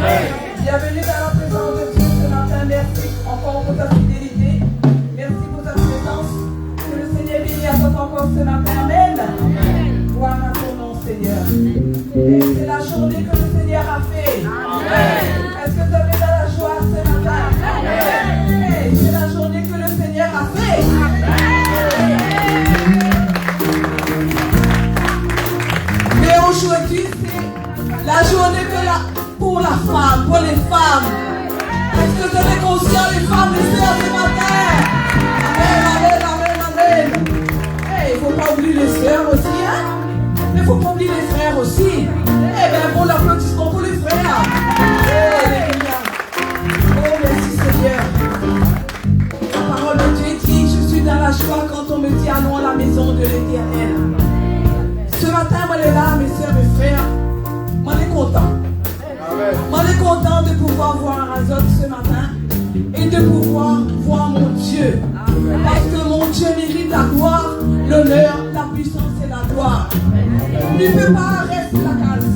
Bienvenue dans la présence de Dieu ce matin. Merci encore pour ta fidélité. Merci pour ta présence. Que le Seigneur bénisse encore ce matin. Amen. Gloire à ton nom, Seigneur. Et c'est la journée que le Seigneur a fait. Est-ce que tu es dans la joie ce matin? Et c'est la journée que le Seigneur a fait. Mais aujourd'hui, c'est la journée pour la femme, pour les femmes. Est-ce que vous êtes conscients, les femmes, les sœurs, ce matin? Amen, amen, amen, amen. Il ne faut pas oublier les sœurs aussi, hein? Mais il ne faut pas oublier les frères aussi. Eh bien, bon l'applaudissement pour les frères. Alléluia. Oh, merci Seigneur. La parole de Dieu dit, je suis dans la joie quand on me dit allons à la maison de l'Éternel. Ce matin, moi, les là, mes sœurs, mes frères, moi, les content. Moi, je suis content de pouvoir voir Azot ce matin et de pouvoir voir mon Dieu. Parce que mon Dieu mérite la gloire, l'honneur, la puissance et la gloire. Il ne peut pas rester la case.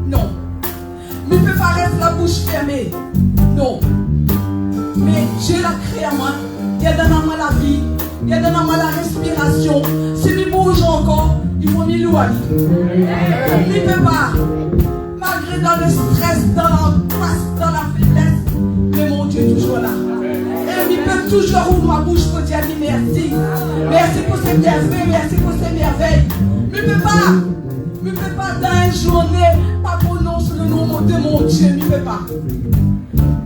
Non. Il ne peut pas rester la bouche fermée. Non. Mais Dieu l'a créé à moi. Il a donné à moi la vie. Il a donné à moi la respiration. Si je bouge encore, il faut m'y louer. Il ne peut pas. Malgré dans le stress, dans l'angoisse, dans la faiblesse, mais mon Dieu est toujours là. Et il peut toujours ouvrir ma bouche pour dire merci. Merci pour ces bienfaits, merci pour ces merveilles. Mais il ne peut pas dans une journée, pas prononcer le nom de mon Dieu, il ne peut pas.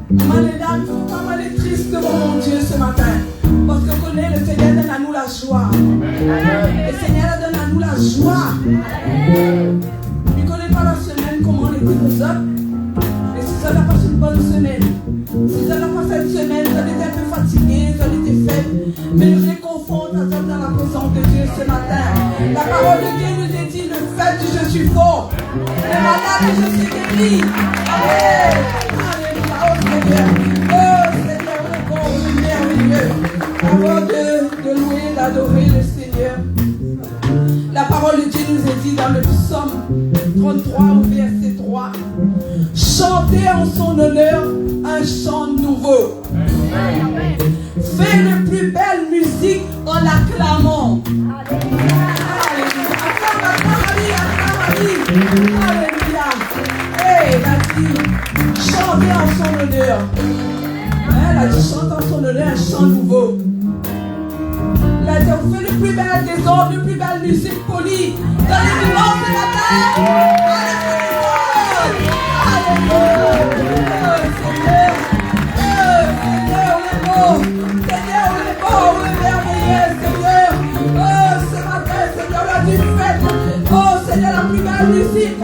Malédane, il ne faut pas m'aller triste devant mon Dieu ce matin. Parce que connaît le Seigneur donne à nous la joie. Le Seigneur donne à nous la joie. Il ne connaît pas la semaine, comment on était nous autres. Et si ça n'a pas une bonne semaine, si ça n'a pas cette semaine, ça était un peu fatigué, ça était faible. Mais je réconforte à ça dans la présence de Dieu ce matin. La parole de Dieu nous a dit le fait que je suis fort. Le matin que je suis guéri. Amen. Alléluia. Oh Seigneur. Oh Seigneur, le bon, le merveilleux. Avant de louer, d'adorer le Seigneur. La parole de Dieu nous est dit dans le psaume 33 au verset 3. Chantez en son honneur un chant nouveau. Fais le plus belle musique en l'acclamant. Alléluia. Alléluia. Elle a dit chantez en son honneur. Elle a dit chantez en son honneur un chant nouveau. Il a dit, on fait le plus bel des ordres, le plus belle musique polie dans les dimanches de matin. Alléluia. Seigneur, Seigneur, on est beau. Seigneur, on est beau, on est merveilleux, Seigneur. Oh, ce matin, Seigneur, on a du fête. Oh, Seigneur, la plus belle musique.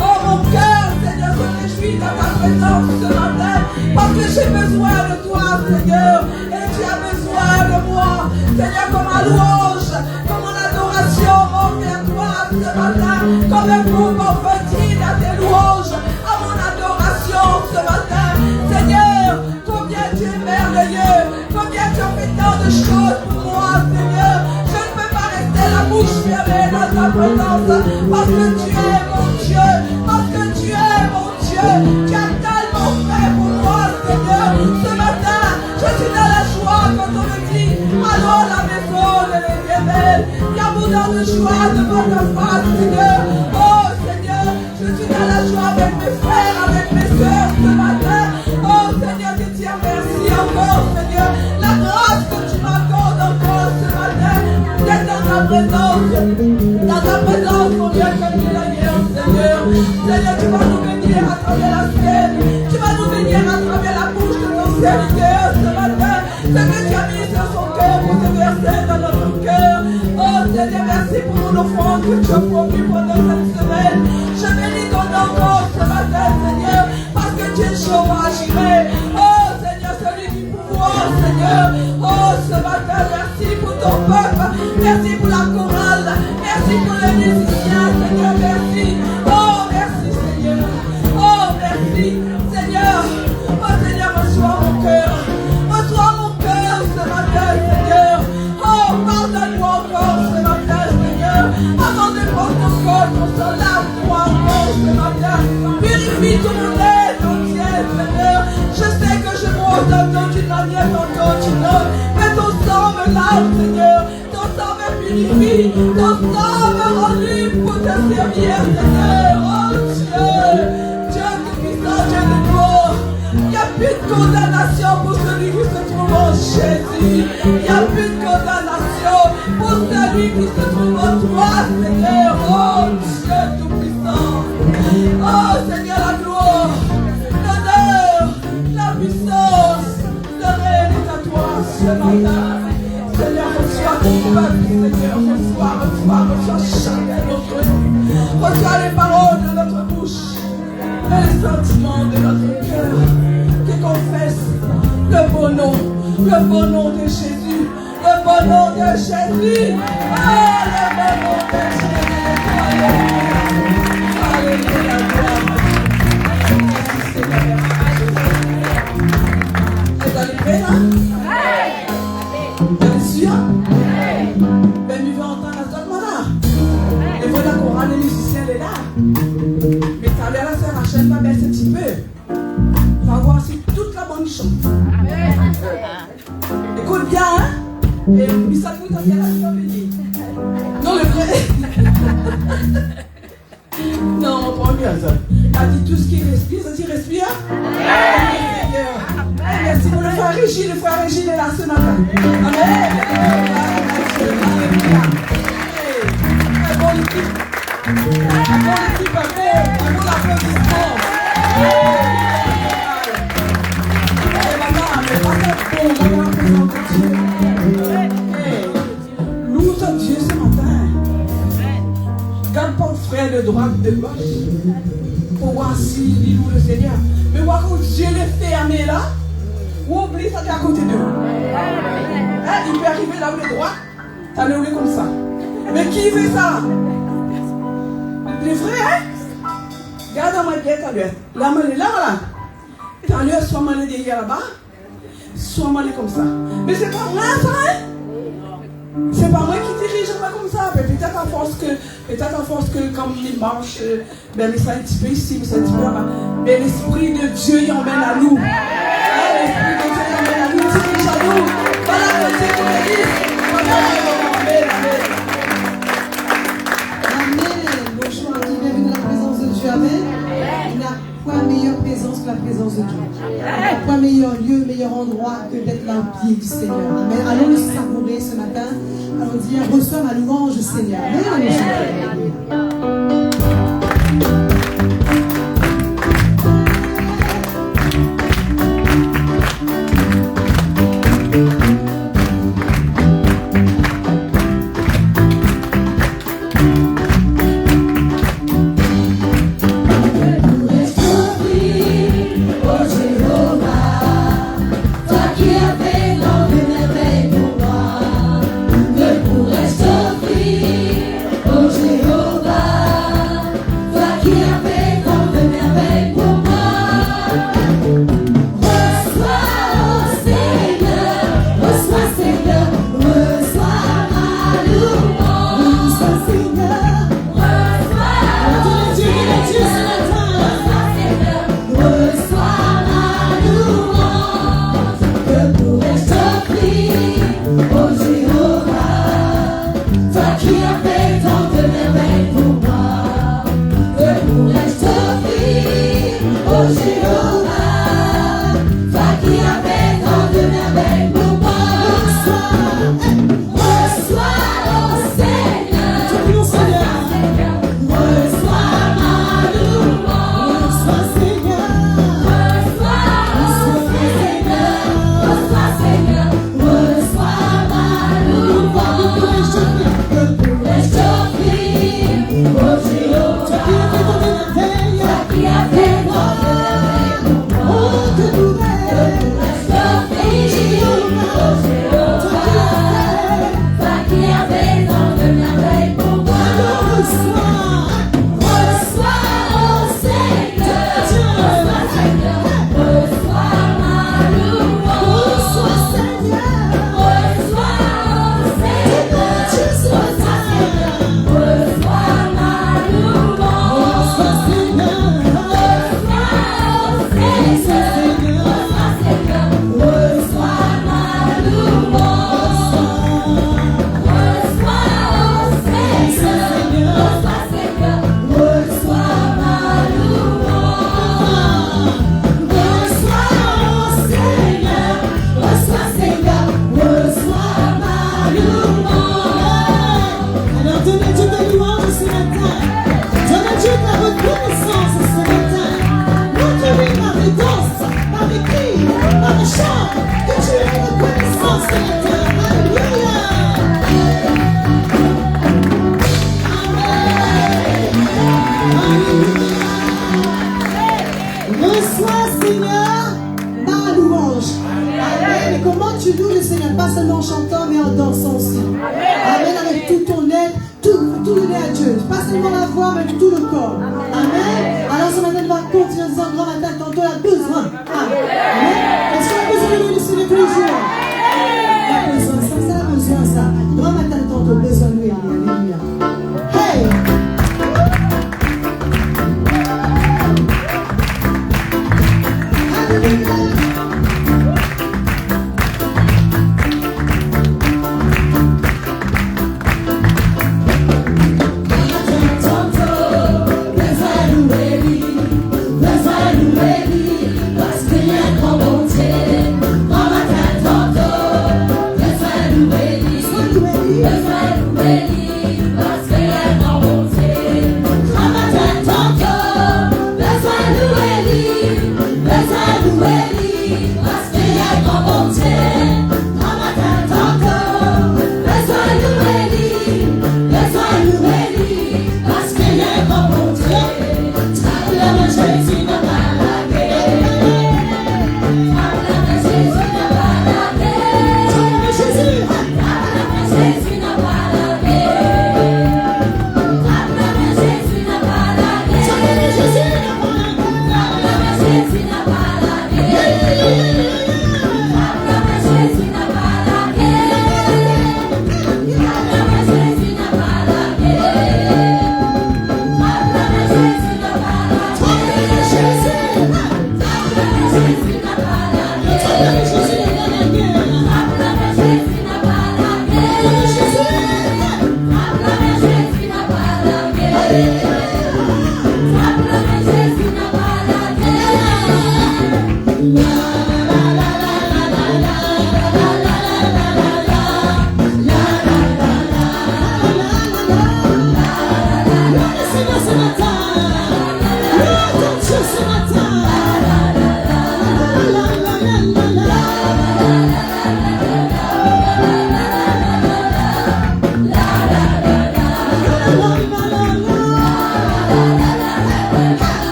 Oh, mon cœur, Seigneur, se réjouit dans ta présence ce matin. Parce que j'ai besoin de toi, Seigneur. Et tu as besoin de moi. Seigneur, comme en louange, comme en adoration, mon Père, toi, ce matin, comme un groupe en petit à tes louanges, à mon adoration ce matin. Seigneur, combien tu es merveilleux, combien tu as fait tant de choses pour moi, Seigneur. Je ne peux pas rester la bouche fermée dans ta présence, parce que tu es mon Dieu, parce que tu es mon Dieu. Tu as tellement fait pour moi, Seigneur. Ce matin, je suis dans la joie quand on me dit, allons à la maison de l'Éternel. Il y a abondant de joie devant ta face, Seigneur. Oh Seigneur, je suis dans la joie avec mes frères, avec mes soeurs ce matin. Oh Seigneur, je te dis merci encore, Seigneur. La grâce que tu m'accordes encore ce matin, d'être dans ta présence. Dans ta présence, combien que tu l'as hier, Seigneur. Seigneur, tu vas nous bénir à travers la scène. Tu vas nous bénir à travers la bouche de ton serviteur ce matin. Ce que tu as mis sur son cœur pour te verser dans notre cœur. Oh Seigneur, merci pour mon offrande que tu as promis pendant cette semaine. Je bénis ton nom encore ce matin, Seigneur, parce que tu es chaud à agir. Oh Seigneur, celui du pouvoir, Seigneur. Oh ce matin, merci pour ton peuple. Merci pour la chorale. Merci pour les musiciens, Seigneur, merci. Oh merci, Seigneur. Oh merci, Seigneur. Oh Seigneur, reçois mon cœur. Reçois mon cœur ce matin, Seigneur. Oh, pardonne-moi encore ce matin, Seigneur. Avant de prendre ton corps, ton sang, lave-moi encore ce matin. Purifie tout mon être entier. Jésus-Christ, ton sang me rend libre pour te servir, Seigneur. Oh Dieu, Dieu Tout-Puissant, Dieu de gloire. Il n'y a plus de condamnation pour celui qui se trouve en Jésus. Il n'y a plus de condamnation pour celui qui se trouve en toi, Seigneur. Oh Dieu Tout-Puissant. Oh Seigneur, la gloire, l'honneur, la puissance, le règne est à toi ce matin. Seigneur, reçois ton peuple, Seigneur, reçois chacun d'entre nous. Reçois les paroles de notre bouche et les sentiments de notre cœur qui confessent le beau nom de Jésus, le beau nom de Jésus. Ah, le beau nom de Jésus. Alléluia, gloire. Merci Seigneur. Vous allez bien, hein? Bien sûr. Ben, nous allons entendre la toute là. Et voilà qu'on rend les musiciens là. Mais ça a l'air de faire Rachel va baisser un petit peu. On va voir si toute la bonne chante. Écoute bien, hein? Et puis ça vous donne la surveiller. Non, le vrai. Non, on prend bien ça. Elle dit tout ce qui respire, ça dit respire. Merci pour le frère Régine est là ce matin. Amen. Un bon équipe. Un bon applaudissement. Loue ton Dieu ce matin. Garde ton frère de droite, de gauche. Pour voir s'il loue le Seigneur. Mais voir que Dieu l'est fermé là. Ou oublie ça qui est à côté de nous. Hein, il peut arriver là où il est droit. T'as le comme ça. Mais qui fait ça? Les vrais, hein? Regarde moi bien, t'as l'air. Là, là, là. T'as l'air, soit mal derrière là-bas, soit mal comme ça. Mais c'est pas moi, ça, hein? C'est pas moi qui dirige pas comme ça. Peut-être à force que comme il marche, ben, mais c'est un petit peu ici, mais c'est un petit peu là-bas. Mais l'Esprit de Dieu, il emmène à nous. L'Esprit de Dieu, il emmène à nous, dirige à nous. Voilà le Dieu qui nous dit. Amen, amen. Bonjour à tous, bienvenue dans la présence de Dieu. Amen. Il n'y a pas meilleure présence que la présence de Dieu. Il n'y a pas meilleur lieu, meilleur endroit que d'être là au pied du Seigneur. Amen. Allons nous savourer ce matin. Allons dire, reçois ma louange, Seigneur. Amen. Jehovah. Reçois, Seigneur, ma louange. Amen. Et comment tu loues le Seigneur? Pas seulement en chantant, mais en dansant aussi. Amen. Avec tout ton être, tout donner à Dieu. Pas seulement la voix, mais tout le corps. Amen. Alors ce matin, on va continuer en disant grand matin, tantôt on a besoin. Amen. Est-ce qu'on a besoin de louer le Seigneur tous les jours? On a besoin, ça a besoin, ça. Grand matin, tantôt, besoin de lui. Alléluia. Hey!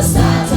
Satan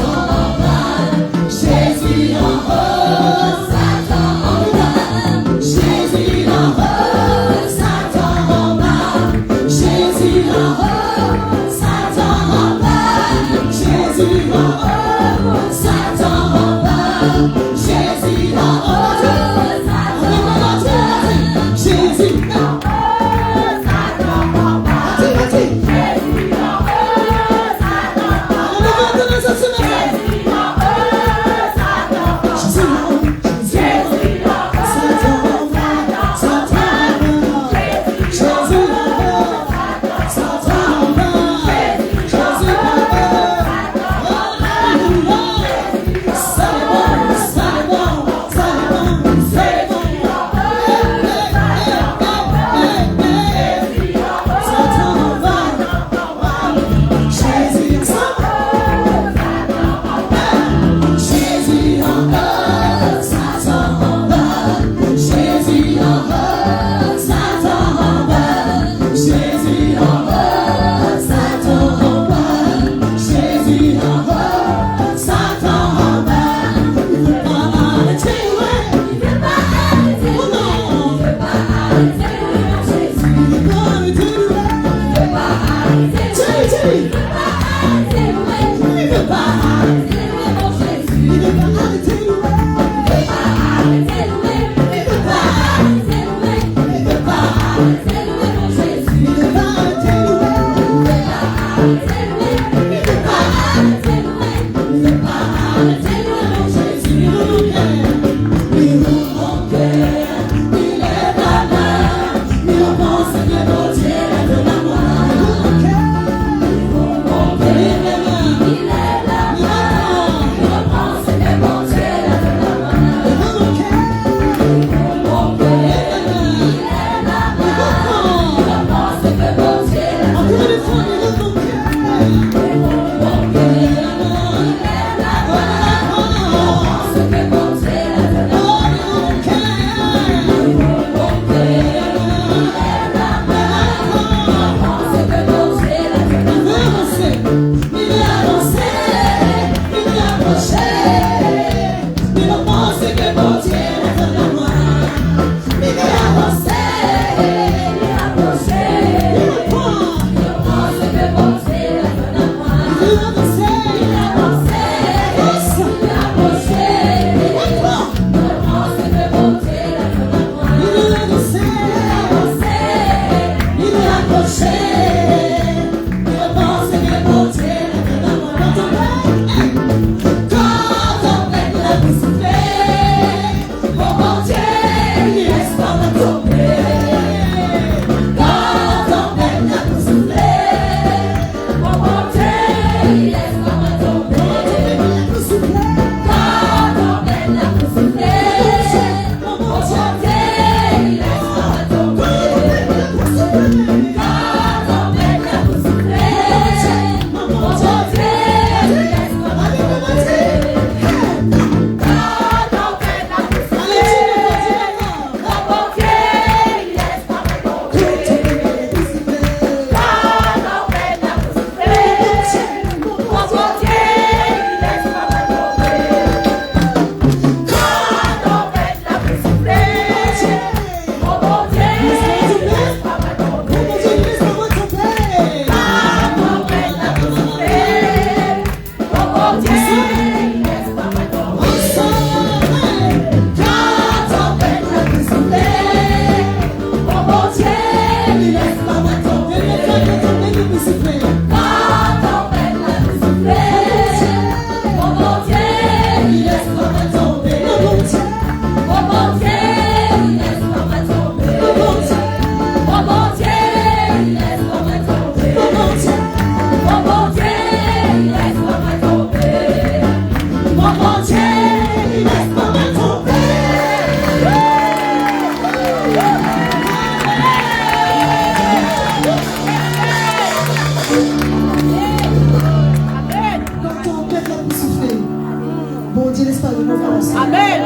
délivrance. Amen.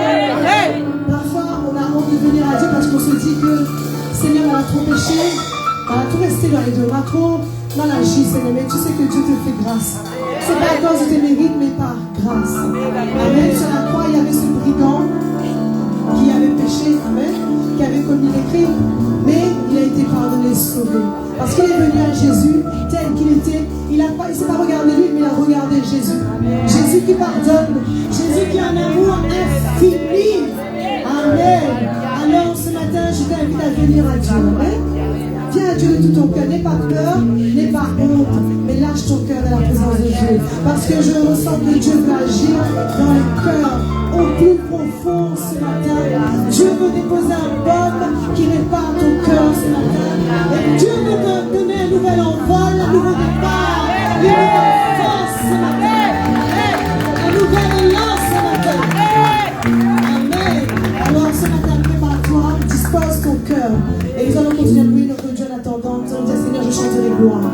Parfois, on a envie de venir à Dieu parce qu'on se dit que Seigneur, on a trop péché, on a trop resté dans les deux, on a trop mal agi, Seigneur. Mais tu sais que Dieu te fait grâce. C'est pas à cause de tes mérites, mais par grâce. Amen. Sur la croix, il y avait ce brigand qui avait péché, amen, qui avait commis les crimes, mais il a été pardonné, sauvé. Parce qu'il est venu à Jésus tel qu'il était. Il ne s'est pas regardé lui, mais il a regardé Jésus. Jésus qui pardonne, Jésus qui a un amour infini. Amen. Alors ce matin, je t'invite à venir à Dieu. Amen. Viens à Dieu de tout ton cœur. N'aie pas peur, n'aie pas honte, mais lâche ton cœur dans la présence de Dieu. Parce que je ressens que Dieu veut agir dans le cœur au plus profond ce matin. Dieu veut déposer un baume qui répare ton cœur ce matin. Et Dieu veut te donner un nouvel envol, un nouveau départ, une nouvelle force ce matin. Un nouvel élan ce matin. Amen. Alors ce matin, prépare-toi, dispose ton cœur. Et nous allons continuer à louer notre Dieu en attendant. Nous allons dire, Seigneur, je chanterai gloire.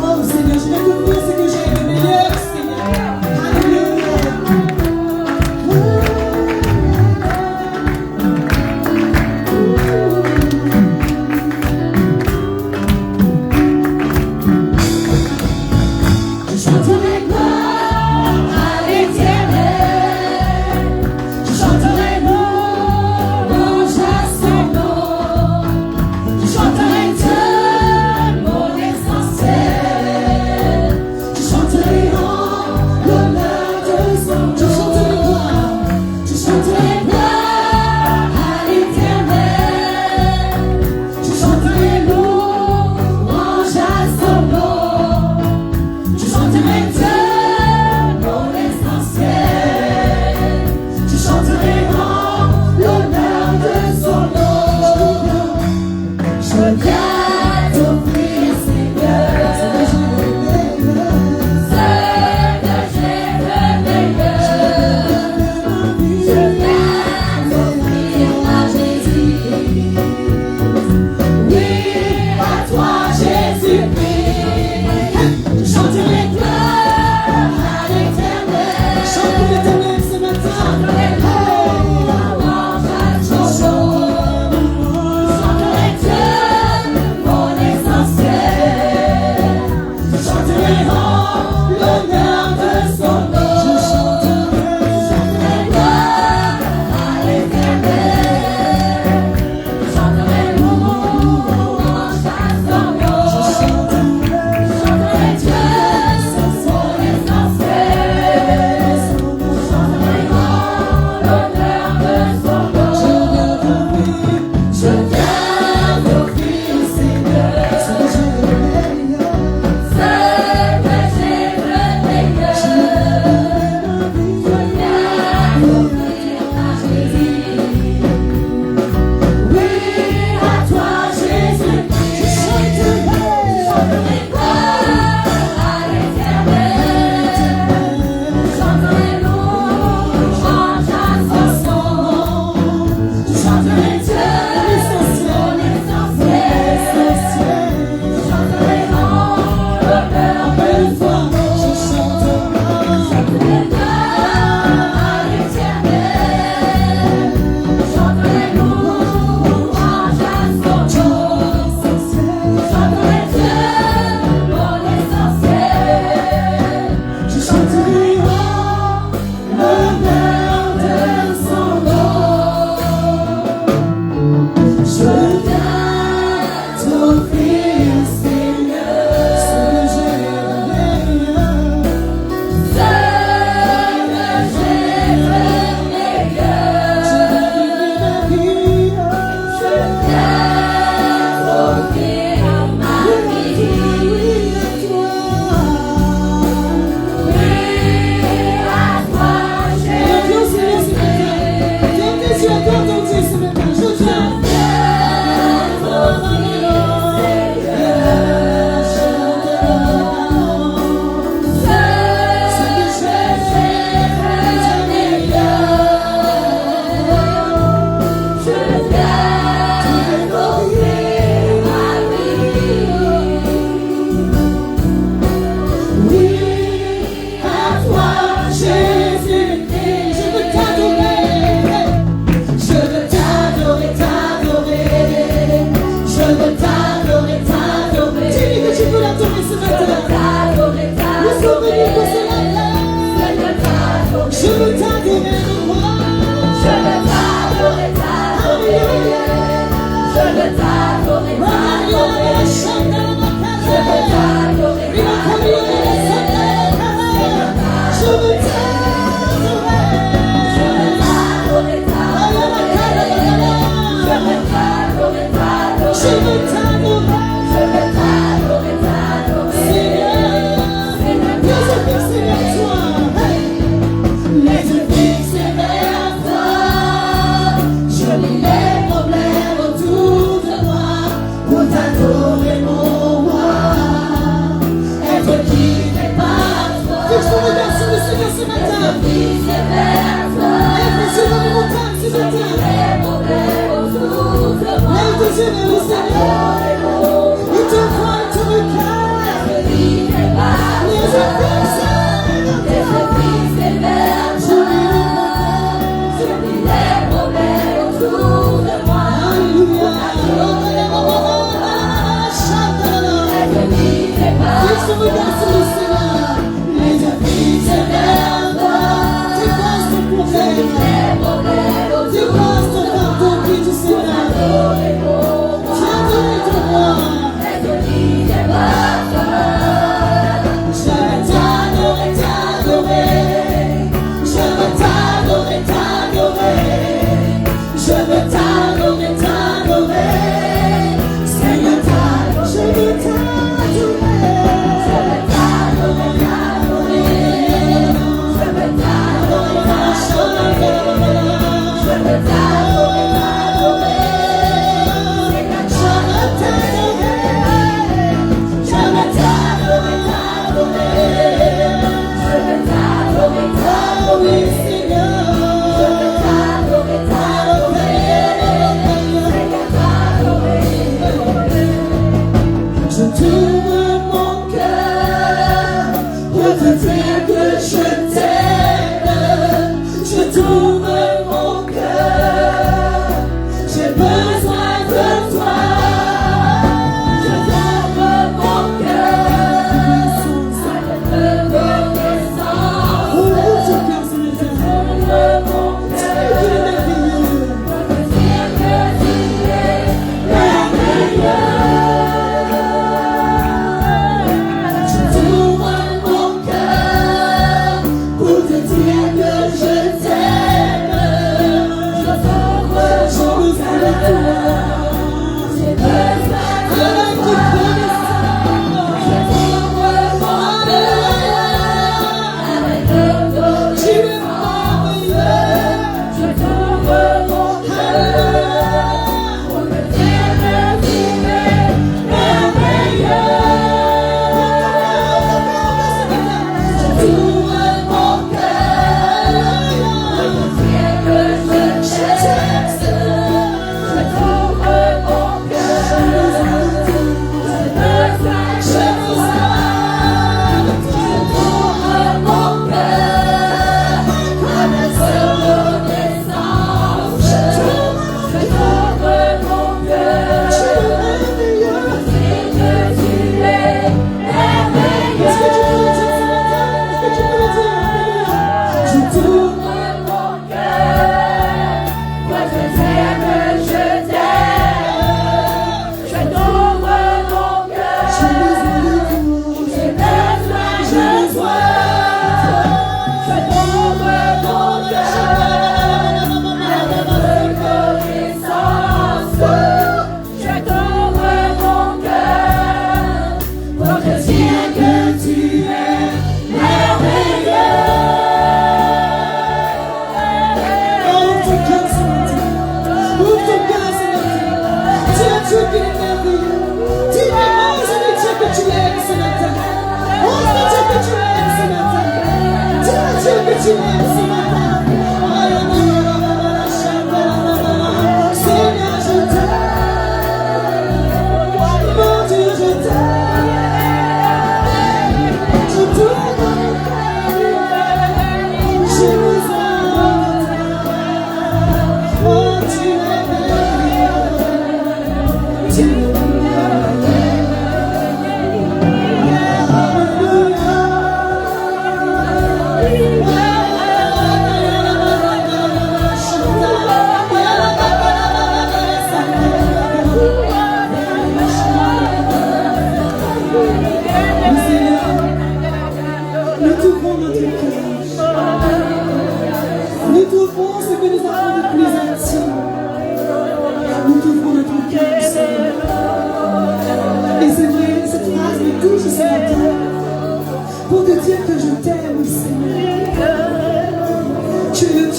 Oh Seigneur, je vais te dire ce que j'ai de meilleur, Seigneur. Alléluia.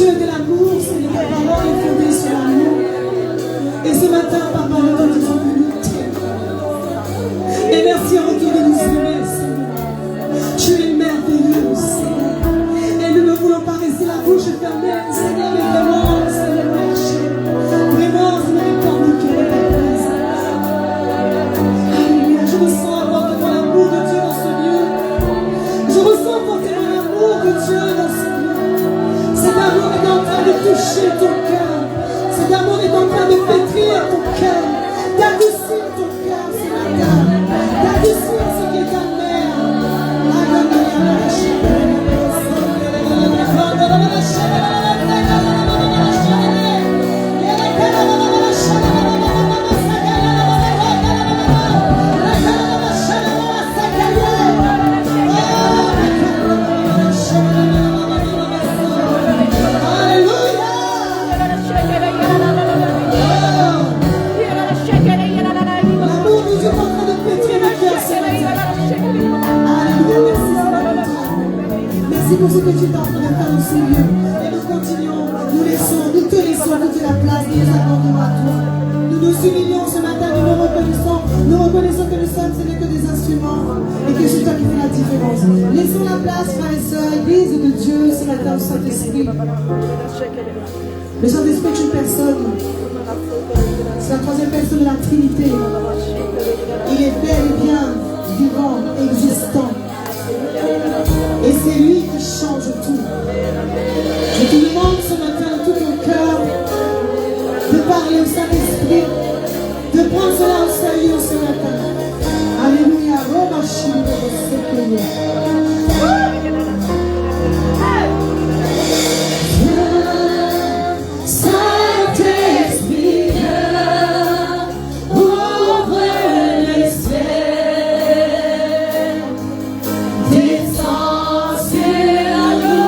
Dieu est de l'amour, Seigneur, ta parole est fondée sur l'amour. Et ce matin, Papa, nous te disons que nous t'aimons. Et merci en retour de nous aimer, Seigneur. Tu es merveilleux, Seigneur. Et nous ne voulons pas rester la bouche fermée, Seigneur, mais vraiment, Seigneur, marcher. Vraiment, Seigneur, communiquer avec ta présence. Alléluia, je ressens fortement l'amour de Dieu dans ce lieu. Je ressens fortement l'amour de Dieu dans ce lieu. Cet amour est en train de toucher ton cœur. Cet amour est en train de pétrir ton cœur, d'adoucir ton cœur ce matin, d'adoucir ce qui est amer. Merci pour ce que tu es en train de faire dans ce lieu. Et nous continuons, nous te laissons toute la place et nous accordons à toi. Nous nous humilions ce matin, nous reconnaissons que nous sommes, ce n'est que des instruments et que c'est toi qui fais la différence. Laissons la place, frères et sœurs, Église de Dieu, ce matin au Saint-Esprit. Le Saint-Esprit est une personne. C'est la troisième personne de la Trinité. Il est bel et bien vivant, existant. Et c'est lui qui change tout. Je te demande ce matin de tout ton cœur de parler au Saint-Esprit, de prendre cela au sérieux ce matin. Alléluia. Saint-Esprit, ouvre les cieux, descends sur nous.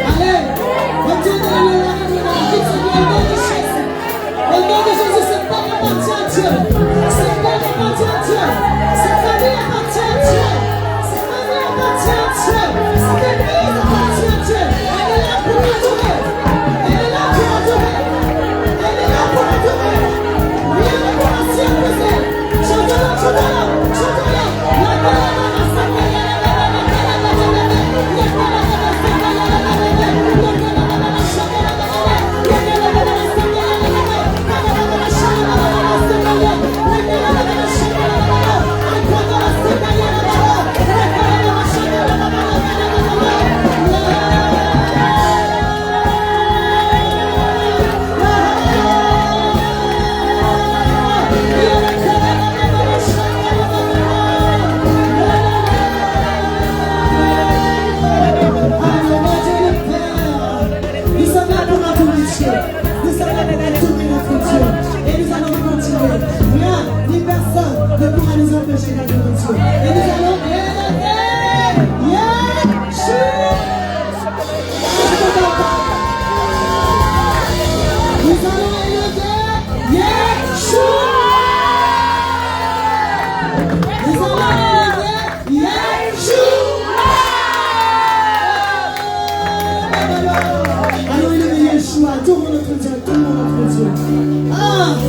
Allez! personne ne pourra nous empêcher d'adorer Dieu. Et nous allons élever Yeshua. Nous allons élever Yeshua. Nous allons élever Yeshua. Allons élever Yeshua. Tout le monde notre Dieu, tout le monde notre Dieu. Ah!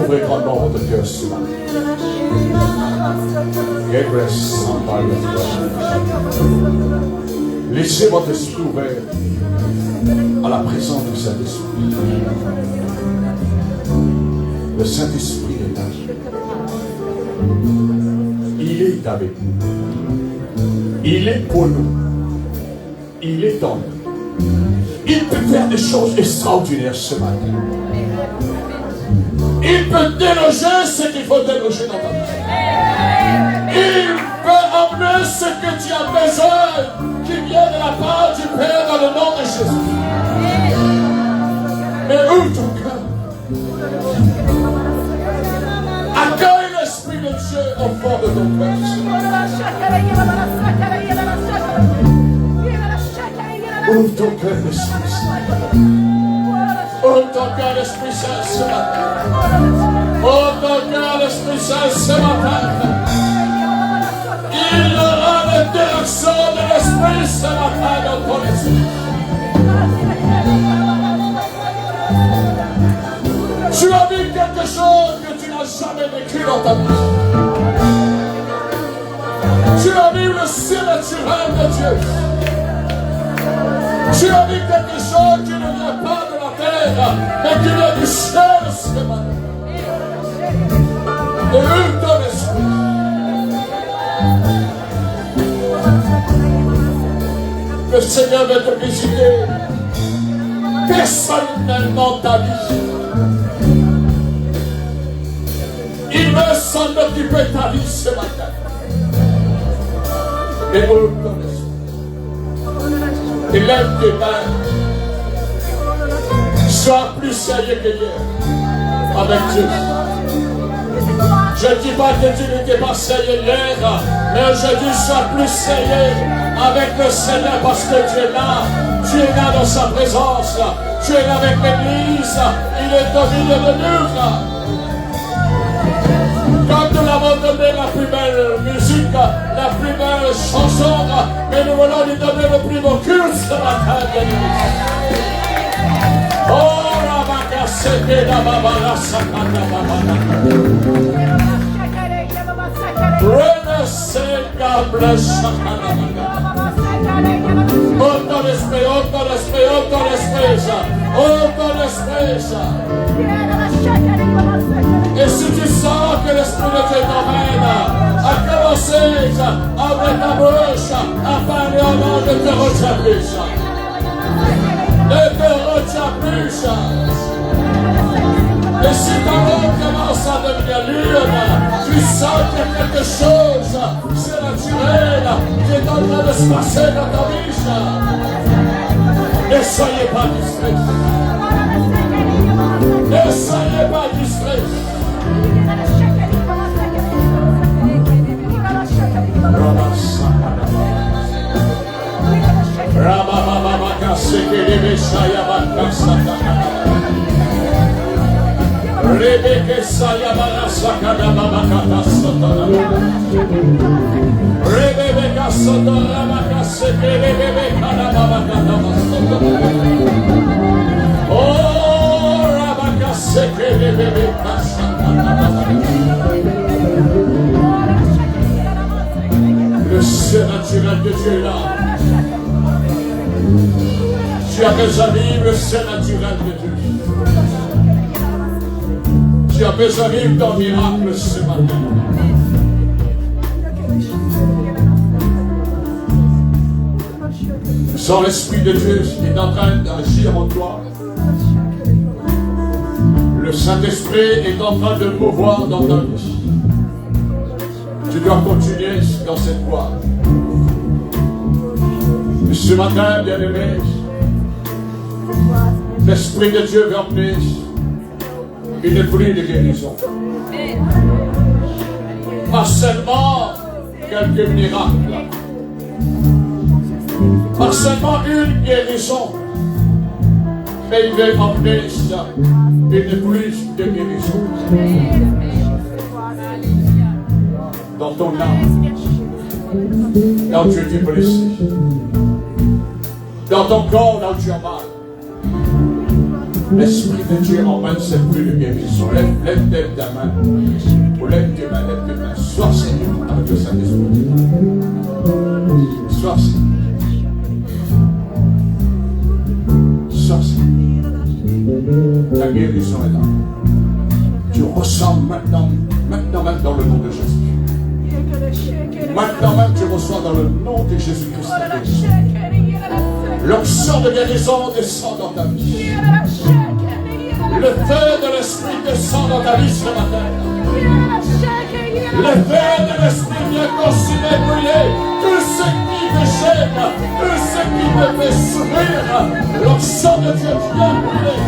Ouvrez grandement votre cœur ce matin. Laissez votre esprit ouvert à la présence du Saint-Esprit. Le Saint-Esprit est là. Il est avec nous. Il est pour nous. Il est en nous. Il peut faire des choses extraordinaires ce matin. Il peut déloger ce qu'il faut déloger dans ta vie. Il peut emmener ce que tu as besoin qui vient de la part du Père dans le nom de Jésus. Mais ouvre ton cœur. Accueille l'Esprit de Dieu au fond de ton cœur. Ouvre ton cœur, l'Esprit Saint. Ouvre ton cœur, l'Esprit Saint ce matin. Ouvre ton cœur, l'Esprit Saint ce matin. Il y aura l'interaction de l'Esprit ce matin dans ton esprit. Tu as vu quelque chose que tu n'as jamais vécu dans ta vie. Tu as vu le surnaturel de Dieu. Tu as vu quelque chose qui ne vient pas de la terre, mais qui vient du ciel ce matin. Et ouvre ton esprit. Le Seigneur veut te visiter personnellement ta vie. Il veut s'en occuper ta vie ce matin. Et ouvre ton esprit. Et lève tes mains. Sois plus sérieux que hier avec Dieu. Je ne dis pas que tu n'étais pas sérieux hier, mais aujourd'hui sois plus sérieux avec le Seigneur parce que tu es là. Tu es là dans sa présence. Tu es là avec l'Église. Il est au milieu de nous. Quand nous l'avons donné la plus belle musique, la plus belle chanson, mais nous voulons lui donner le plus beau culte ce matin de l'église. Oh, la bacassété, la babala, sakana, babala. Prenez ces câbles, sakana, babala. Oh, ton esprit, oh, ton esprit, oh, ton esprit, oh, ton esprit. Et si tu sens que l'Esprit de Dieu t'emmène à commencer à ouvrir ta bouche, à parler au nom de te retiens plus. Ne te retiens plus. Et si ta langue commence à devenir lune, tu sens qu'il y a quelque chose, c'est naturel, qui est en train de se passer dans ta vie. Ne soyez pas distraits. Ne soyez pas distraits. Rebeke sayabana sakada babakata sotana. Rebeke sotana bakaseke rebeke babakata sotana. Oh, rabakaseke rebeke sotana. Le surnaturel de Dieu est là. Tu as besoin de vivre le surnaturel de Dieu. Tu as besoin de vivre ton miracle ce matin. Sans l'Esprit de Dieu est en train d'agir en toi. Le Saint-Esprit est en train de mouvoir dans ta vie. Tu dois continuer dans cette voie. Ce matin, bien-aimé, l'Esprit de Dieu veut emmener une pluie de guérison. Pas seulement quelques miracles, pas seulement une guérison, mais il veut emmener une pluie de guérison dans ton âme, là où tu es blessé, dans ton corps, là où tu as mal. L'Esprit de Dieu emmène cette pluie de guérison. Lève ta main. Ou lève tes mains, lève tes mains. Sois Seigneur avec le Saint-Esprit. Sois Seigneur. Sois Seigneur. La guérison est là. Tu ressens maintenant même dans le nom de Jésus. Maintenant même tu reçois dans le nom de Jésus-Christ. L'onction de guérison descend dans ta vie. Le feu de l'Esprit descend dans ta vie ce matin. Le feu de l'Esprit vient consumer, brûler tout ce qui te gêne, tout ce qui te fait souffrir. L'onction de Dieu vient brûler.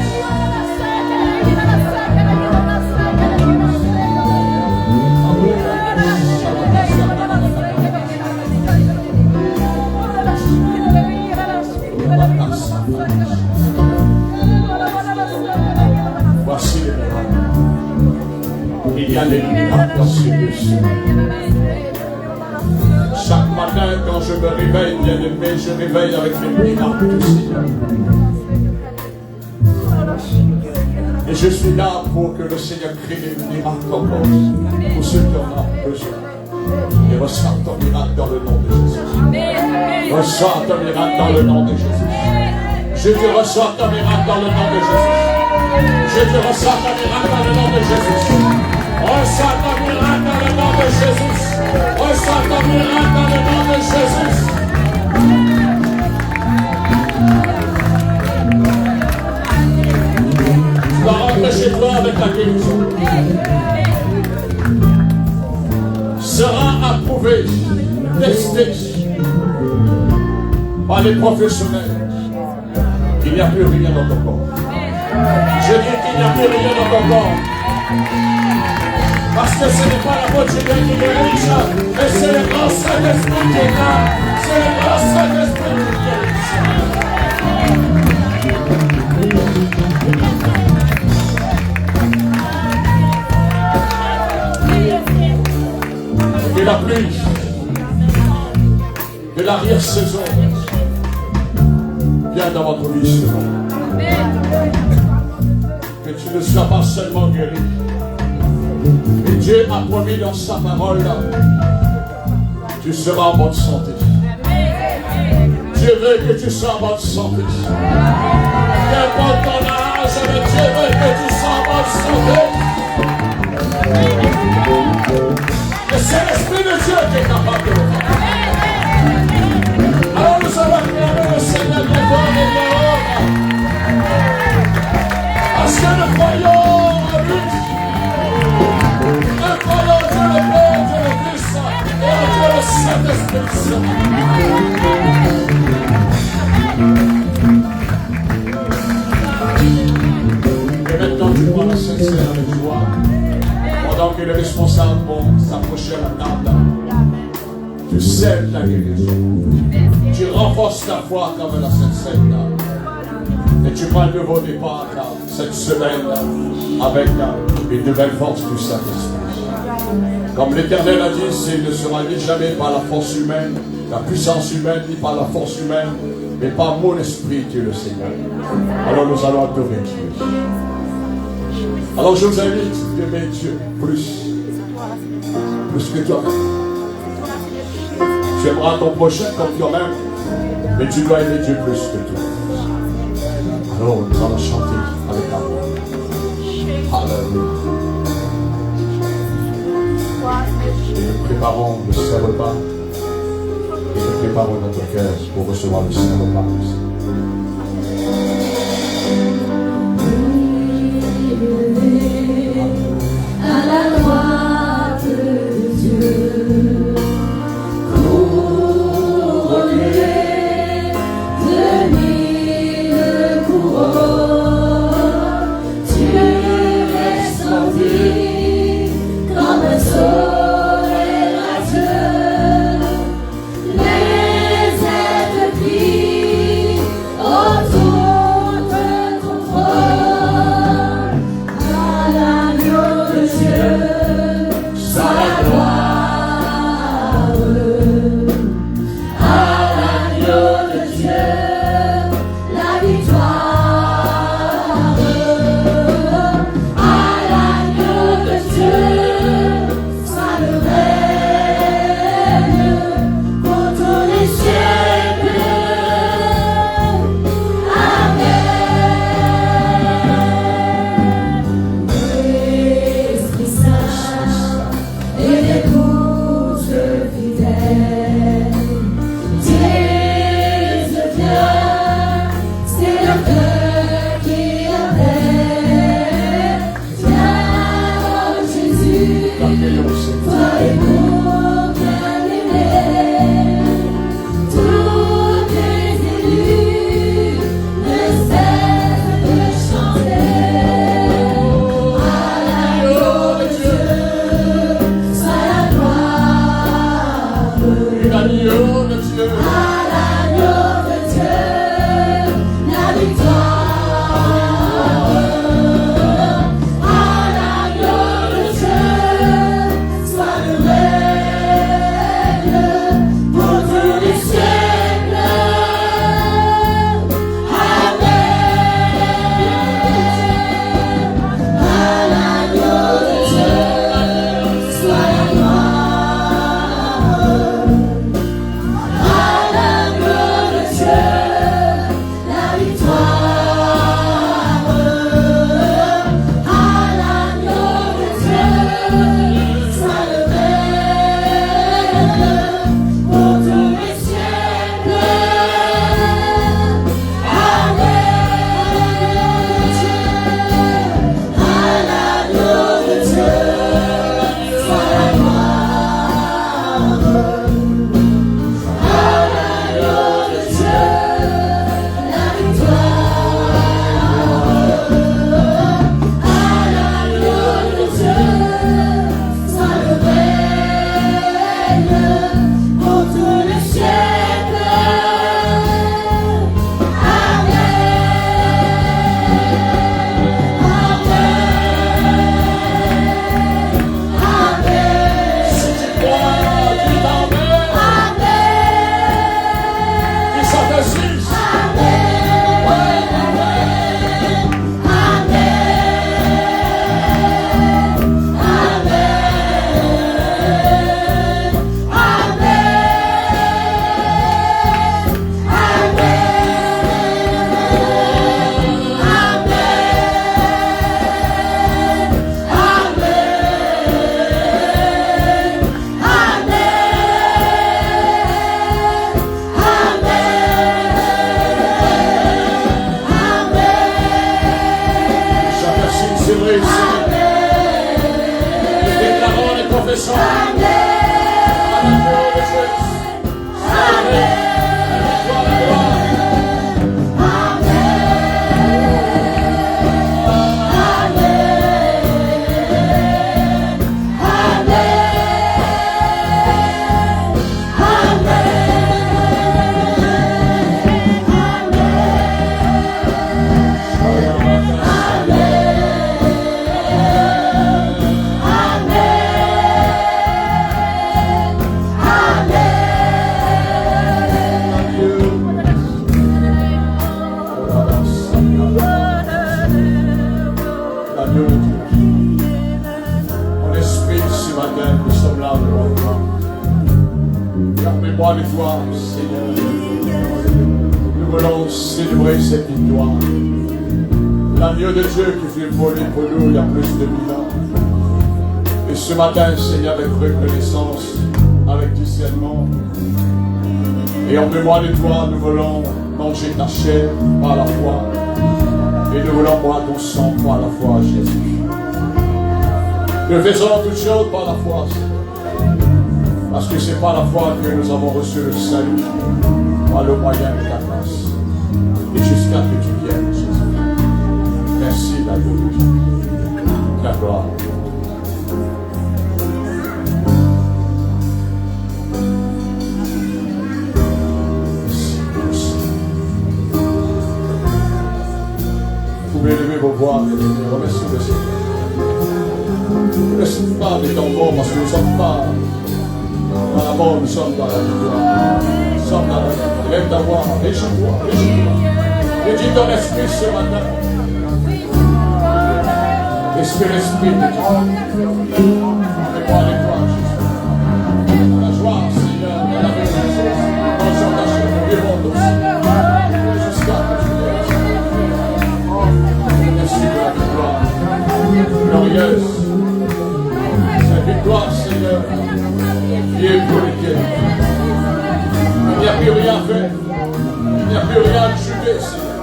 Voici les miracles. Il y a des miracles dans ce lieu. Chaque matin, quand je me réveille, bien aimé, je réveille avec les miracles du Seigneur. Et je suis là pour que le Seigneur crée des miracles encore pour ceux qui en ont besoin. Et reçois ton miracle dans le nom de Jésus. Reçois ton miracle dans le nom de Jésus. Je te reçois ton miracle dans le nom de Jésus. Je te reçois ton miracle dans le nom de Jésus. Reçois ton miracle dans le nom de Jésus. Reçois ton miracle dans le nom de Jésus. Tu vas rentrer chez toi avec la guérison. Sera approuvé, testé par les professionnels. Il n'y a plus rien dans ton corps. Je dis qu'il n'y a plus rien dans ton corps. Parce que ce n'est pas la faute de Dieu qui dirige, mais c'est le grand Saint-Esprit qui est là. C'est le grand Saint-Esprit qui dirige. Et la pluie de l'arrière-saison vient dans votre vie ce matin. Que tu ne sois pas seulement guéri. Et Dieu a promis dans sa parole, tu seras en bonne santé. Dieu veut que tu sois en bonne santé. Qu'importe ton âge, mais Dieu veut que tu sois en bonne santé. Et c'est l'Esprit de Dieu qui est capable de le faire. Alors nous allons acclamer le Seigneur bien fort et bien haut. Parce que nous croyons en lui. Nous croyons en Dieu le Père, Dieu le Fils et en Dieu le Saint-Esprit. Et maintenant tu prends la Sainte-Seigneur avec joie. Pendant que les responsables vont s'approcher à la table, tu scelles la guérison. Tu renforces ta foi comme la Sainte-Seigneur. Et tu prends un nouveau départ cette semaine avec une nouvelle force du Saint-Esprit. Comme l'Éternel a dit, ce ne sera ni jamais par la force humaine, la puissance humaine, ni par la force humaine, mais par mon esprit, Dieu le Seigneur. Alors nous allons adorer Dieu. Alors je vous invite d'aimer Dieu plus que toi-même. Tu aimeras ton prochain comme toi-même, mais tu dois aimer Dieu plus que toi. Alors nous allons chanter avec la voix. Alléluia. Et nous préparons le Saint-Repas. Et nous préparons notre cœur pour recevoir le Saint-Repas. À la droite de Dieu, couronné de mille couronnes, tu resplendis comme un soleil radieux. Les ailes brillent Seigneur. Nous déclarons et confessons. Amen. Amen. De toi, Seigneur. Nous voulons célébrer cette victoire. L'agneau de Dieu qui fut volé pour nous il y a plus de 1000 ans. Et ce matin, Seigneur, avec reconnaissance, avec discernement, et en mémoire de toi, nous voulons manger ta chair par la foi. Et nous voulons boire ton sang par la foi, Jésus. Nous faisons toutes choses par la foi, Seigneur. Parce que c'est par la foi que nous avons reçu le salut, par le moyen de ta grâce. Et jusqu'à que tu viennes, Jésus. Merci d'agneau de Dieu. La gloire. Vous pouvez lever vos voix et remercier le Seigneur. Ne laissez pas des tambours parce que nous ne sommes pas dans la mort, nous sommes dans la victoire. Nous sommes dans la victoire. Lève ta voix, réjouis-toi, réjouis-toi. Réjouis ton esprit ce matin. L'esprit de Dieu. Mémoire de toi, Jésus. Dans la joie, Seigneur, dans la réjouissance, dans ta chair, nous vivons aussi. Jusqu'à que tu viennes. Merci de la victoire glorieuse. Cette victoire, Seigneur, qui est pour lequel il n'y a plus rien fait, il n'y a plus rien à juger, Seigneur.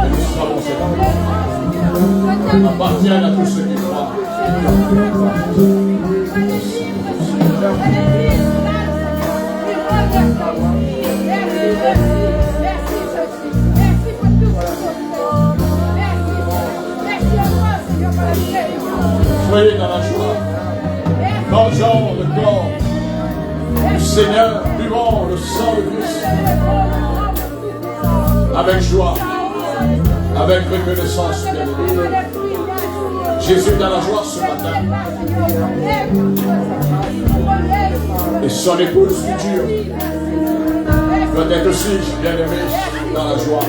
Et nous savons cette victoire appartiennent à tous ceux qui croient. Soyez dans la joie. Mangeons le corps du Seigneur, buvons le sang de Christ avec joie, avec reconnaissance, bien-aimé. Jésus est dans la joie ce matin. Et son épouse future doit être aussi, bien-aimé, dans la joie.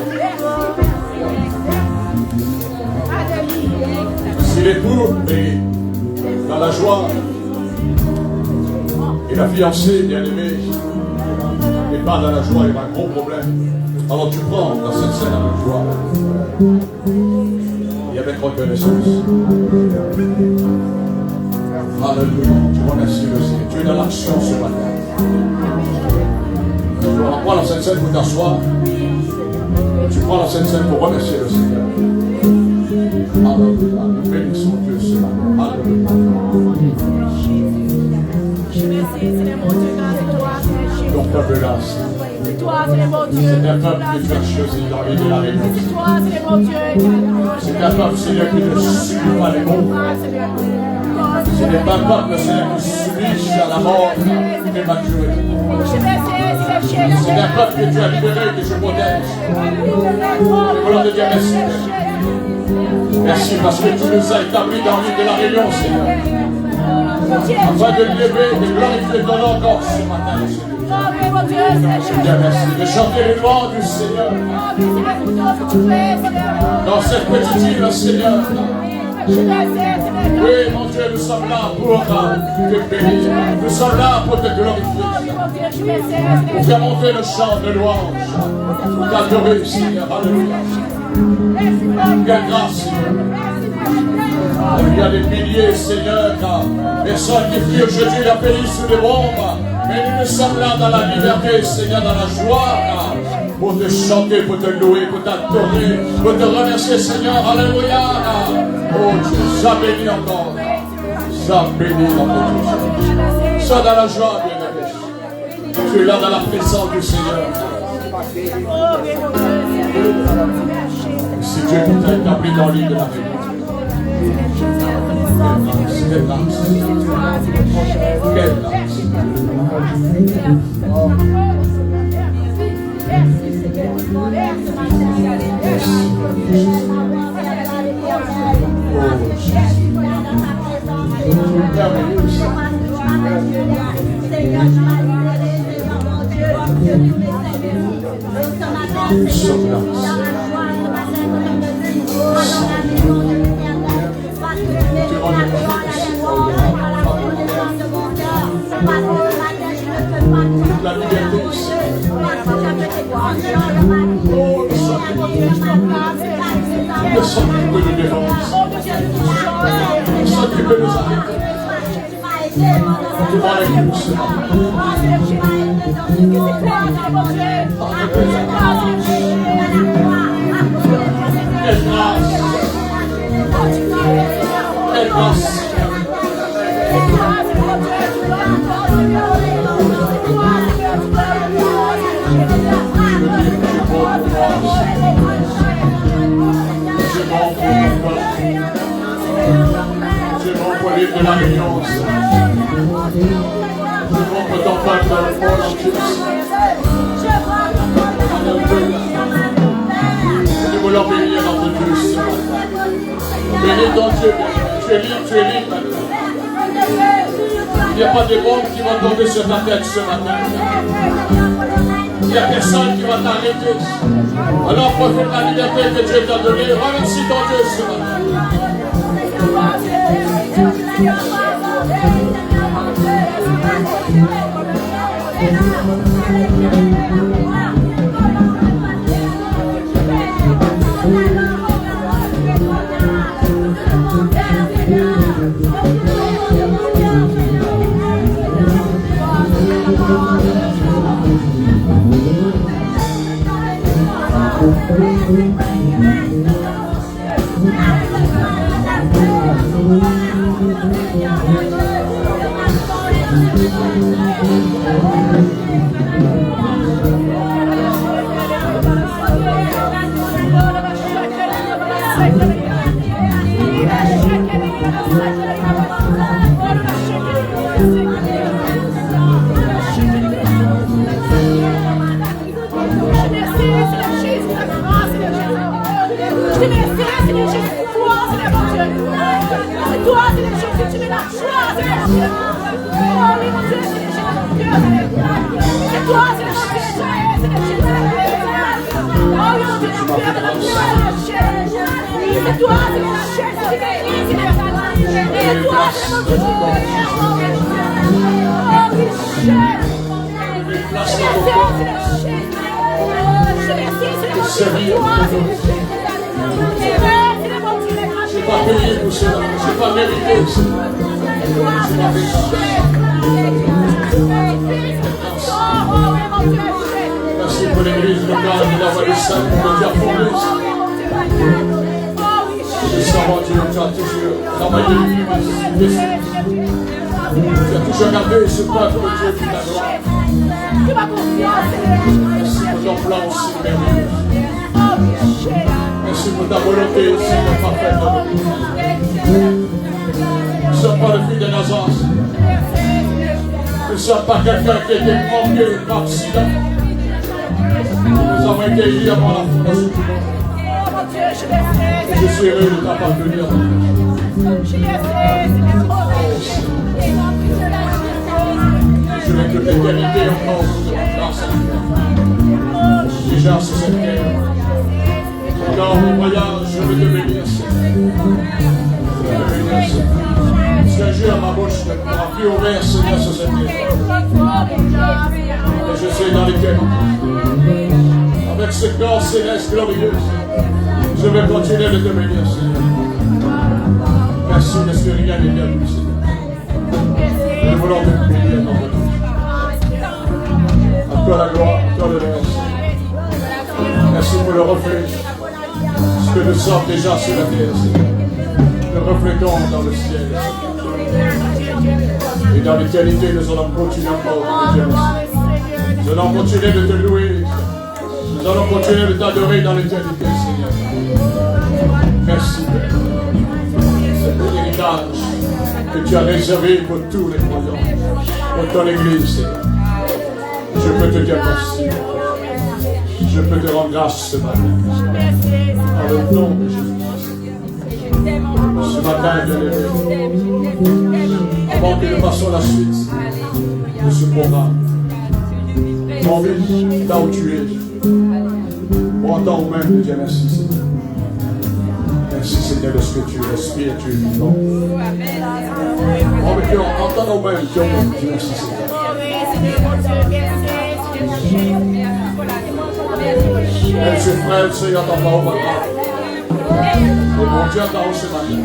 Si l'époux est dans la joie, et la fiancée, bien-aimée, n'est pas dans la joie, il y a un gros problème. Alors tu prends dans cette scène avec joie et avec reconnaissance. Alléluia. Tu remercies le Seigneur. Tu es dans l'action ce matin. Tu prends dans cette scène pour t'asseoir. Tu prends dans cette scène pour remercier le Seigneur. Alléluia. Nous bénissons Dieu ce matin. Alléluia. Ton peuple là, c'est un peuple que tu as choisi dans l'île de la réponse. C'est un peuple, Seigneur, qui ne subit pas les mots. Ce n'est pas un peuple, Seigneur, qui subit à la mort prématurée. C'est un peuple que tu as libéré, que je protège. Nous voulons te dire merci. Merci parce que tu nous as établis dans l'île de la Réunion, Seigneur. Afin de lever, de glorifier ton nom encore ce matin, Seigneur. Bien, merci de chanter les louanges du Seigneur. Dans cette petite île, Seigneur. Oui, mon Dieu, nous sommes là pour te bénir. Nous sommes là pour te glorifier. Pour faire monter le chant de louange. Pour t'adorer, Seigneur. Alléluia. Quelle grâce, Seigneur. Il y a des milliers, Seigneur, personnes qui fuient aujourd'hui la pays sous les bombes. Mais nous sommes là dans la liberté, Seigneur, dans la joie. pour te chanter, pour te louer, pour t'adorer, pour te remercier, Seigneur. Alléluia. Oh Dieu, sois béni encore. Sois béni dans notre Dieu. Sois dans la joie, bien-aimé. Tu es là dans la présence du Seigneur. C'est Dieu qui t'a établi dans l'île de la vie. Quelle grâce. Quelle grâce. La liberté ici. Le sang qui peut nous défendre. Le sang qui peut nous arrêter. Devant les courses. Quelle grâce. Quelle grâce. C'est bon pour l'île de l'Alliance. C'est bon pour ton peuple dans le monde entier. Nous voulons bénir notre Dieu ce matin. Bénis ton Dieu, tu es libre maintenant. Il n'y a pas de bombes qui vont tomber sur ta tête ce matin. Il n'y a personne qui va t'arrêter. Alors profite de la liberté que Dieu t'a donnée. Remercie ton Dieu ce matin. Pas payé pour cela, je n'ai pas mérité cela. Merci pour l'église locale de la Voie du Saint que tu as fondée. Nous savons Dieu, tu as toujours travaillé dessus. Tu as toujours gardé ce peuple de Dieu qui t'adore. Merci pour ton plan aussi merveilleux. Merci pour ta volonté, Seigneur parfaite dans notre vie. Nous ne sommes pas le fils de Nazareth. Nous ne sommes pas quelqu'un qui a été manqué par accident. Nous avons été liés avant la fondation du monde. Je suis heureux de t'appartenir. Je vais toute l'éternité encore de ta grâce. Déjà sur cette terre. Dans mon voyage, je vais te bénir, Seigneur. Je vais te bénir, Seigneur. Parce qu'un jour, ma bouche ne pourra plus ouvrir, Seigneur, sur cette terre. Et je suis dans l'éternité. Avec ce corps céleste glorieux, je vais continuer de te bénir, Seigneur. Merci parce que rien n'est perdu, Seigneur. Nous voulons te bénir dans votre vie. À toi la gloire, à toi le reste. Merci pour le reflet. Ce que nous sommes déjà sur la terre, Seigneur. Nous reflétons dans le ciel. Et dans l'éternité, nous allons continuer encore de te dire. Nous allons continuer de te louer. Nous allons continuer de t'adorer dans l'éternité, Seigneur. Merci, Père. C'est l'héritage que tu as réservé pour tous les croyants, pour ton Église, Seigneur. Je peux te dire merci. Je peux te rendre grâce ce matin. Dans le nom de Jésus. Ce matin, bien-aimé, avant que nous passions la suite de ce programme, mon vie, là où tu es, pour en temps même de dire merci, Seigneur. Merci, Seigneur, de ce que tu respires, tu es vivant. Oh, mais en temps même, tu dis merci, Seigneur. Même ses frères, Seigneur, t'en parle pas grave. Et mon Dieu, t'en ce matin.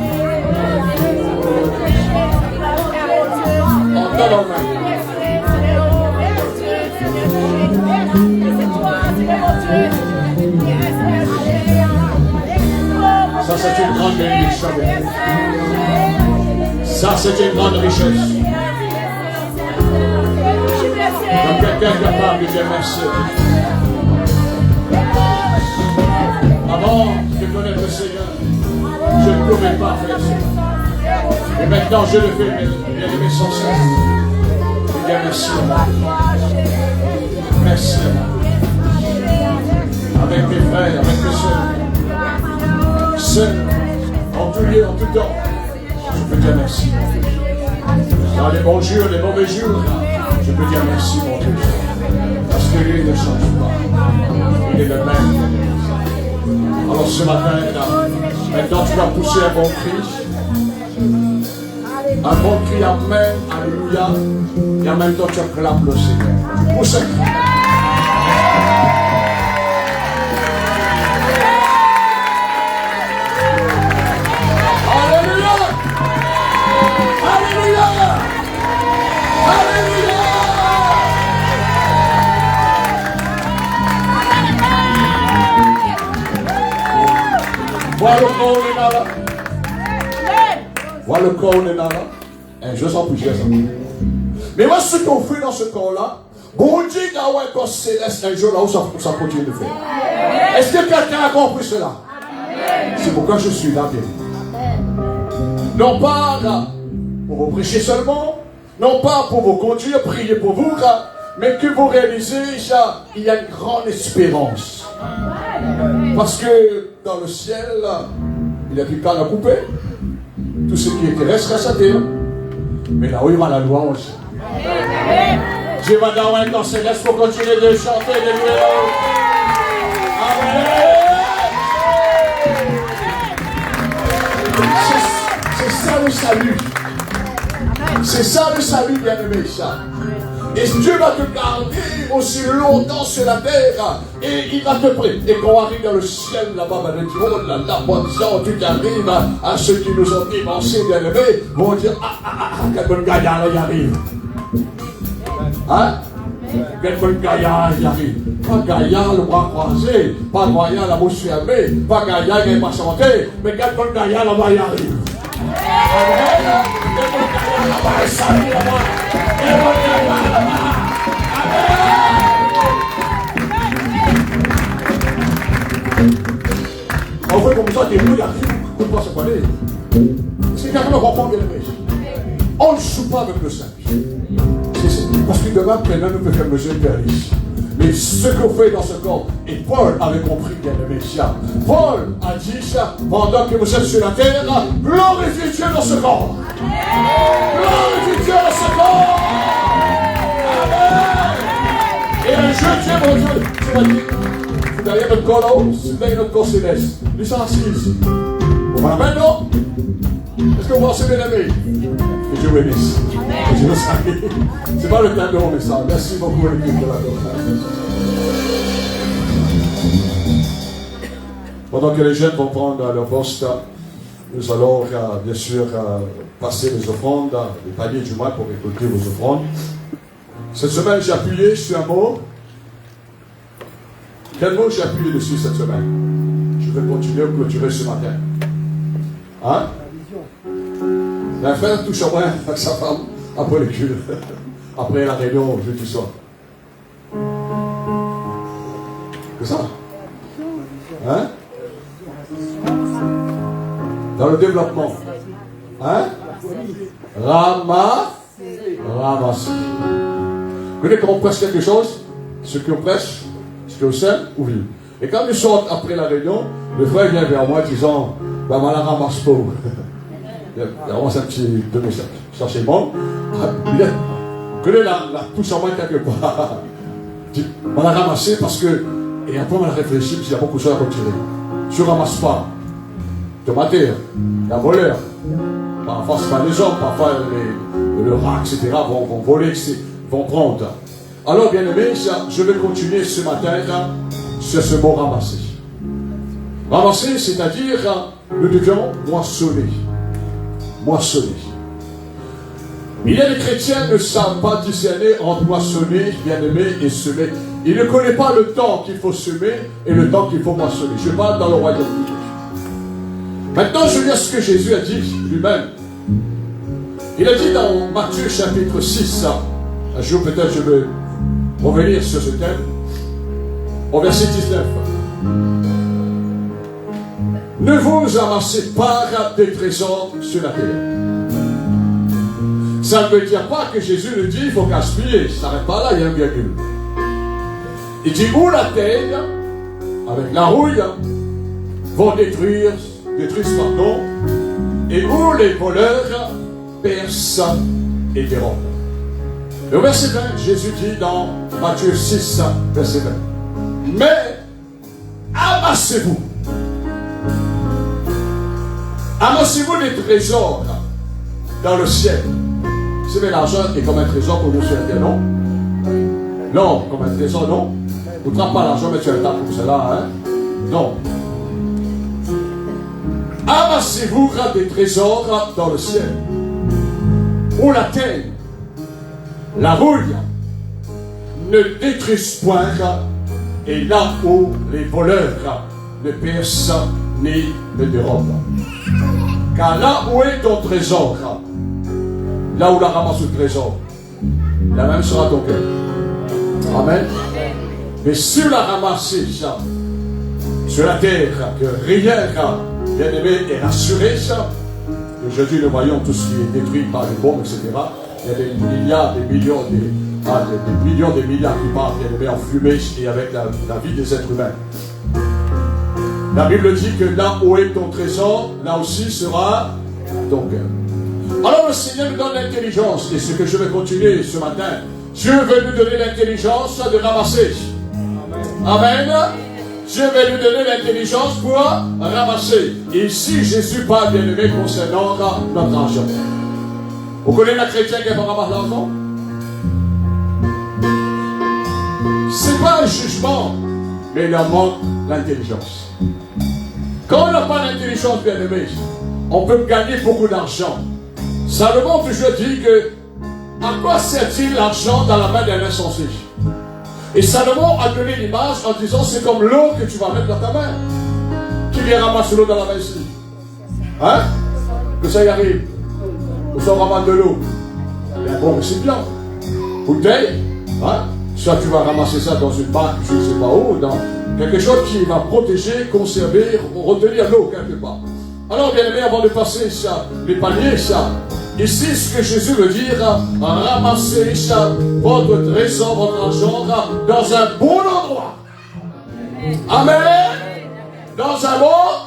En temps même. Ça, c'est une grande bénédiction. Ça, c'est une grande richesse. Donc, quelqu'un est capable de dire merci. Avant de connaître le Seigneur, je ne pouvais pas faire ça. Et maintenant, je le fais, bien aimé, sans cesse. Et bien, merci. Merci. Avec mes frères, avec mes soeurs. Seul, en tout lieu, en tout temps, je peux dire merci. Dans les bons jours, les mauvais jours, je peux dire merci, mon Dieu. Parce que lui ne change pas. Il est le même. Alors ce matin, là, maintenant tu vas pousser un bon cri. Un bon cri, Amen, Alléluia. Et en même temps tu acclames le Seigneur. Tu pousses un cri. Alléluia! Alléluia! Alléluia! Voilà le corps est là. Voilà le corps est là. Et je sens plus ça. Mais moi, ce qu'on fait dans ce corps-là, bon Dieu, il y a un corps céleste un jour là où ça continue de faire. Est-ce que quelqu'un a compris cela? C'est pourquoi je suis là, bien. Non pas là, pour vous prêcher seulement, non pas pour vous conduire, prier pour vous, mais que vous réalisez, il y a une grande espérance. Parce que dans le ciel, il n'y a plus qu'à la couper. Tout ce qui est terrestre reste à terre. Mais là où il va la louange. Dieu va dans un temps céleste pour continuer de chanter, de louer. Amen. C'est ça le salut. C'est ça le salut, bien-aimé. Et Dieu va te garder aussi longtemps sur la terre. Et il va te prêter. Et quand on arrive dans le ciel, là-bas, va dire, oh là là, bon sang, tout arrive à ceux qui nous ont évancés, bien-aimés, vont dire, quel bon gaillard, là, il arrive. Hein? Quel bon gaillard, il arrive. Pas gaillard, le bras croisé, pas gaillard, la bouche fermée, pas gaillard, il n'est pas chanté, mais quel bon gaillard, là-bas, il arrive. Amen. Quel bon gaillard, là-bas, il s'arrive, là-bas. Quel bon gaillard, là-bas. On fait comme ça, des mots, il arrive, on ne peut pas se parler. C'est quelqu'un qui comprend bien le métier. On ne joue pas avec le Saint-Esprit. Parce que demain, maintenant, nous pouvons faire mesure de riche. Mais ce qu'on fait dans ce corps, et Paul avait compris bien le métier. Paul a dit ça, pendant que vous êtes sur la terre, glorifiez Dieu dans ce corps. Glorifiez Dieu dans ce corps. Amen. Et un jour, Dieu, mon Dieu, tu vas dire, derrière notre corps là-haut, c'est derrière notre corps céleste. Lui, ça assise. On va maintenant. Est-ce que vous pensez bien aimé? Que Dieu bénisse. Que Dieu nous salue. C'est pas le temps de mon message. Merci beaucoup, l'équipe de la conférence. Pendant que les jeunes vont prendre leur poste, nous allons bien sûr passer les offrandes, les paniers du mois pour récolter vos offrandes. Cette semaine, j'ai appuyé sur un mot Quel mot j'ai appuyé dessus cette semaine? Je vais continuer à clôturer ce matin. Hein? Un frère touche à moi avec sa femme après le culte, après la réunion jeudi soir. C'est ça? Hein? Dans le développement. Hein? Ramasser. Vous voyez quand on prêche quelque chose, ce qu'on prêche, ce qu'on sème, oublie. Et quand nous sommes après la réunion, le frère vient vers moi disant, ben, on la ramasse pas. Il avance un petit demi-changement. Vous connaissez la touche en main quelque part. On l'a ramassé parce que, et après on a réfléchi, parce qu'il y a beaucoup de choses à retirer. Tu ne ramasses pas de matière, la voleur. Parfois, ce n'est pas les hommes, parfois le rat, etc., vont voler, vont prendre. Alors, bien aimé, je vais continuer ce matin sur ce mot ramasser. Ramasser, c'est-à-dire, nous devions moissonner. Moissonner. Il y a des chrétiens qui ne savent pas discerner entre moissonner, bien-aimé, et semer. Ils ne connaissent pas le temps qu'il faut semer et le temps qu'il faut moissonner. Je parle dans le royaume de Dieu. Maintenant, je lis ce que Jésus a dit lui-même. Il a dit dans Matthieu chapitre 6, un jour peut-être je vais revenir sur ce thème, au verset 19. Ne vous amassez pas des trésors sur la terre. Ça ne veut dire pas que Jésus nous dit il faut gaspiller. Ça n'arrête pas là, il y a un virgule. Il dit où la terre, avec la rouille, vont détruire, et où les voleurs percent et dérobent. Et au verset 20, Jésus dit dans Matthieu 6, verset 20, mais amassez-vous. Amassez-vous des trésors dans le ciel. Vous savez, l'argent est comme un trésor pour nous sur la terre, non? Non, comme un trésor, non? Vous ne trappez pas l'argent, mais tu as le temps pour cela, hein? Non. Amassez-vous des trésors dans le ciel, où la terre, la rouille, ne détruisent point, et là où les voleurs ne percent ni ne dérobent. Car là où est ton trésor, là où la ramasse le trésor, la même sera ton cœur. Amen. Mais si la ramasser sur la terre, que rien, bien aimé, est rassuré, aujourd'hui nous voyons tout ce qui est détruit par les bombes, etc. Il y a des milliards, des millions, des millions, des milliards qui partent, bien aimé, en fumée et avec la vie des êtres humains. La Bible dit que là où est ton trésor, là aussi sera ton cœur. Alors le Seigneur nous donne l'intelligence, et ce que je vais continuer ce matin, Dieu veut nous donner l'intelligence de ramasser. Amen. Dieu veut nous donner l'intelligence pour ramasser. Et ici, Jésus parle, bien aimé, concernant notre argent. Vous connaissez la chrétienne qui va ramasser l'argent? Ce n'est pas un jugement, mais il leur manque l'intelligence. Quand on n'a pas l'intelligence, bien aimé, on peut gagner beaucoup d'argent. Salomon toujours dit que à quoi sert-il l'argent dans la main d'un insensé? Et Salomon a donné l'image en disant c'est comme l'eau que tu vas mettre dans ta main. Qui vient ramasser l'eau dans la main ici? Hein? Que ça y arrive. Nous sommes ramasse de l'eau. Bon, mais c'est bien. Bouteille, hein? Soit tu vas ramasser ça dans une bague, je ne sais pas où, dans quelque chose qui va protéger, conserver, retenir l'eau quelque part. Alors, bien aimé, avant de passer ça, les paniers, ça, ici, ce que Jésus veut dire, ramassez ça, votre trésor, votre argent, dans un bon endroit. Amen. Dans un bon.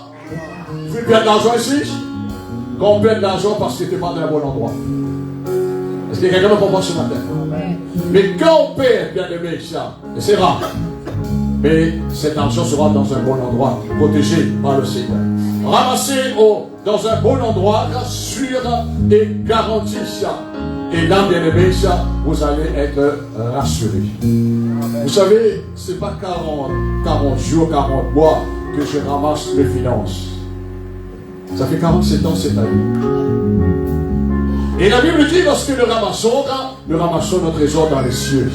Tu perds de l'argent ici? Quand on perd de l'argent parce que tu n'es pas dans un bon endroit. Est-ce qu'il y a quelqu'un qui comprend ce matin? Mais quand on perd, bien aimé, ça, et c'est rare, mais cet argent sera dans un bon endroit, protégé par le Seigneur. Ramassé dans un bon endroit, sûr et garanti ça. Et là, bien aimé, ça, vous allez être rassurés. Vous savez, ce n'est pas 40 jours, 40 mois que je ramasse mes finances. Ça fait 47 ans cette année. Et la Bible dit, lorsque nous ramassons notre trésor dans les cieux.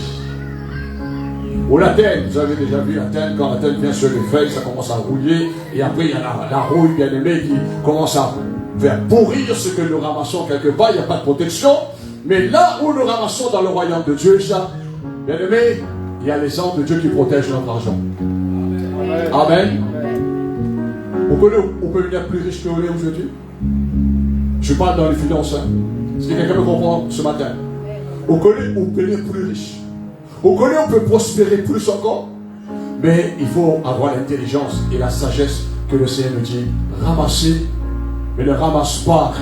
Ou la tête, vous avez déjà vu la tête, quand la tête vient sur les feuilles, ça commence à rouiller, et après il y a la rouille bien aimée qui commence à faire pourrir ce que nous ramassons quelque part, il n'y a pas de protection. Mais là où nous ramassons dans le royaume de Dieu, ça, bien aimé, il y a les anges de Dieu qui protègent notre argent. Amen. On peut venir plus riche que vous l'êtes aujourd'hui. Je parle dans les finances. Hein. Est-ce que quelqu'un me comprend ce matin? On peut venir plus riche. On peut prospérer plus encore. Mais il faut avoir l'intelligence et la sagesse que le Seigneur nous dit. Ramassez, mais ne ramasse pas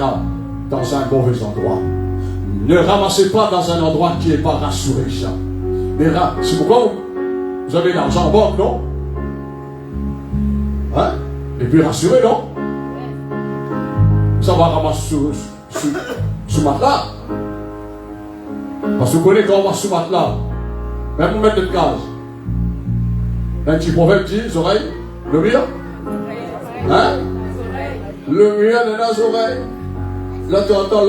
dans un mauvais endroit. Ne ramassez pas dans un endroit qui n'est pas rassuré. Mais c'est pourquoi vous avez l'argent en banque, non? Hein? Et puis rassuré, non? Ça va ramasser sous matelas. Parce que vous connaissez quand on va sous matelas, même pour mettre de gaz. Un petit prophète dit, les oreilles, le mur. Hein? Le mur de nos oreilles. Là tu entends,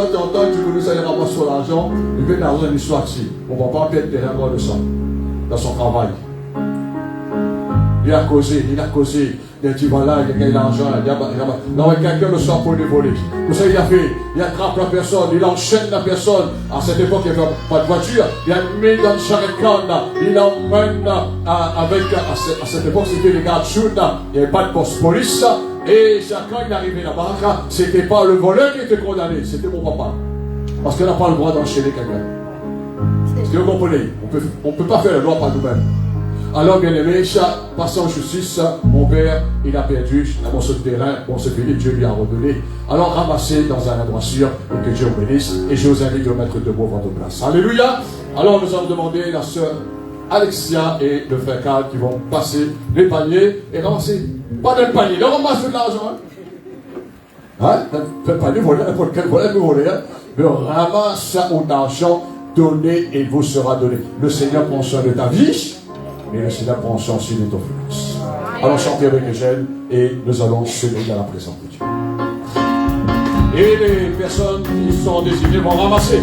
tu connais ça, il ramasse sur l'argent, il veut l'argent du soir ici. On ne va pas perdre derrière de ça, dans son travail. Il a causé, il a dit voilà, il a gagné l'argent, il a quelqu'un le soir pour lui voler. Vous savez, il attrape la personne, il enchaîne la personne. À cette époque, il n'y avait pas de voiture, il a mis dans le charrecan, il l'emmène avec, à cette époque, c'était les gardes chauds, il n'y avait pas de poste police. Et quand il est arrivé là-bas, c'était pas le voleur qui était condamné, c'était mon papa. Parce qu'on n'a pas le droit d'enchaîner quelqu'un. Est-ce que vous comprenez? On ne peut pas faire la loi par nous-mêmes. Alors, bien aimé, passant en justice, mon père, il a perdu un morceau de terrain. Bon, c'est fini, Dieu lui a redonné. Alors, ramassez dans un endroit sûr et que Dieu vous bénisse. Et je vous invite de mettre debout votre place. Alléluia. Alors, nous allons demander la sœur Alexia et le frère Carl qui vont passer les paniers et ramasser. Pas d'un panier, ne ramasse de l'argent. Hein? Le panier, voilà, n'importe quel volet vous voulez. Mais ramasse d'argent, donnez et vous sera donné. Le Seigneur prend soin de ta vie. Et le Seigneur prend soin aussi de ton finances. Alors chantez avec les jeunes et nous allons céder dans la présence de Dieu. Et les personnes qui sont désignées vont ramasser.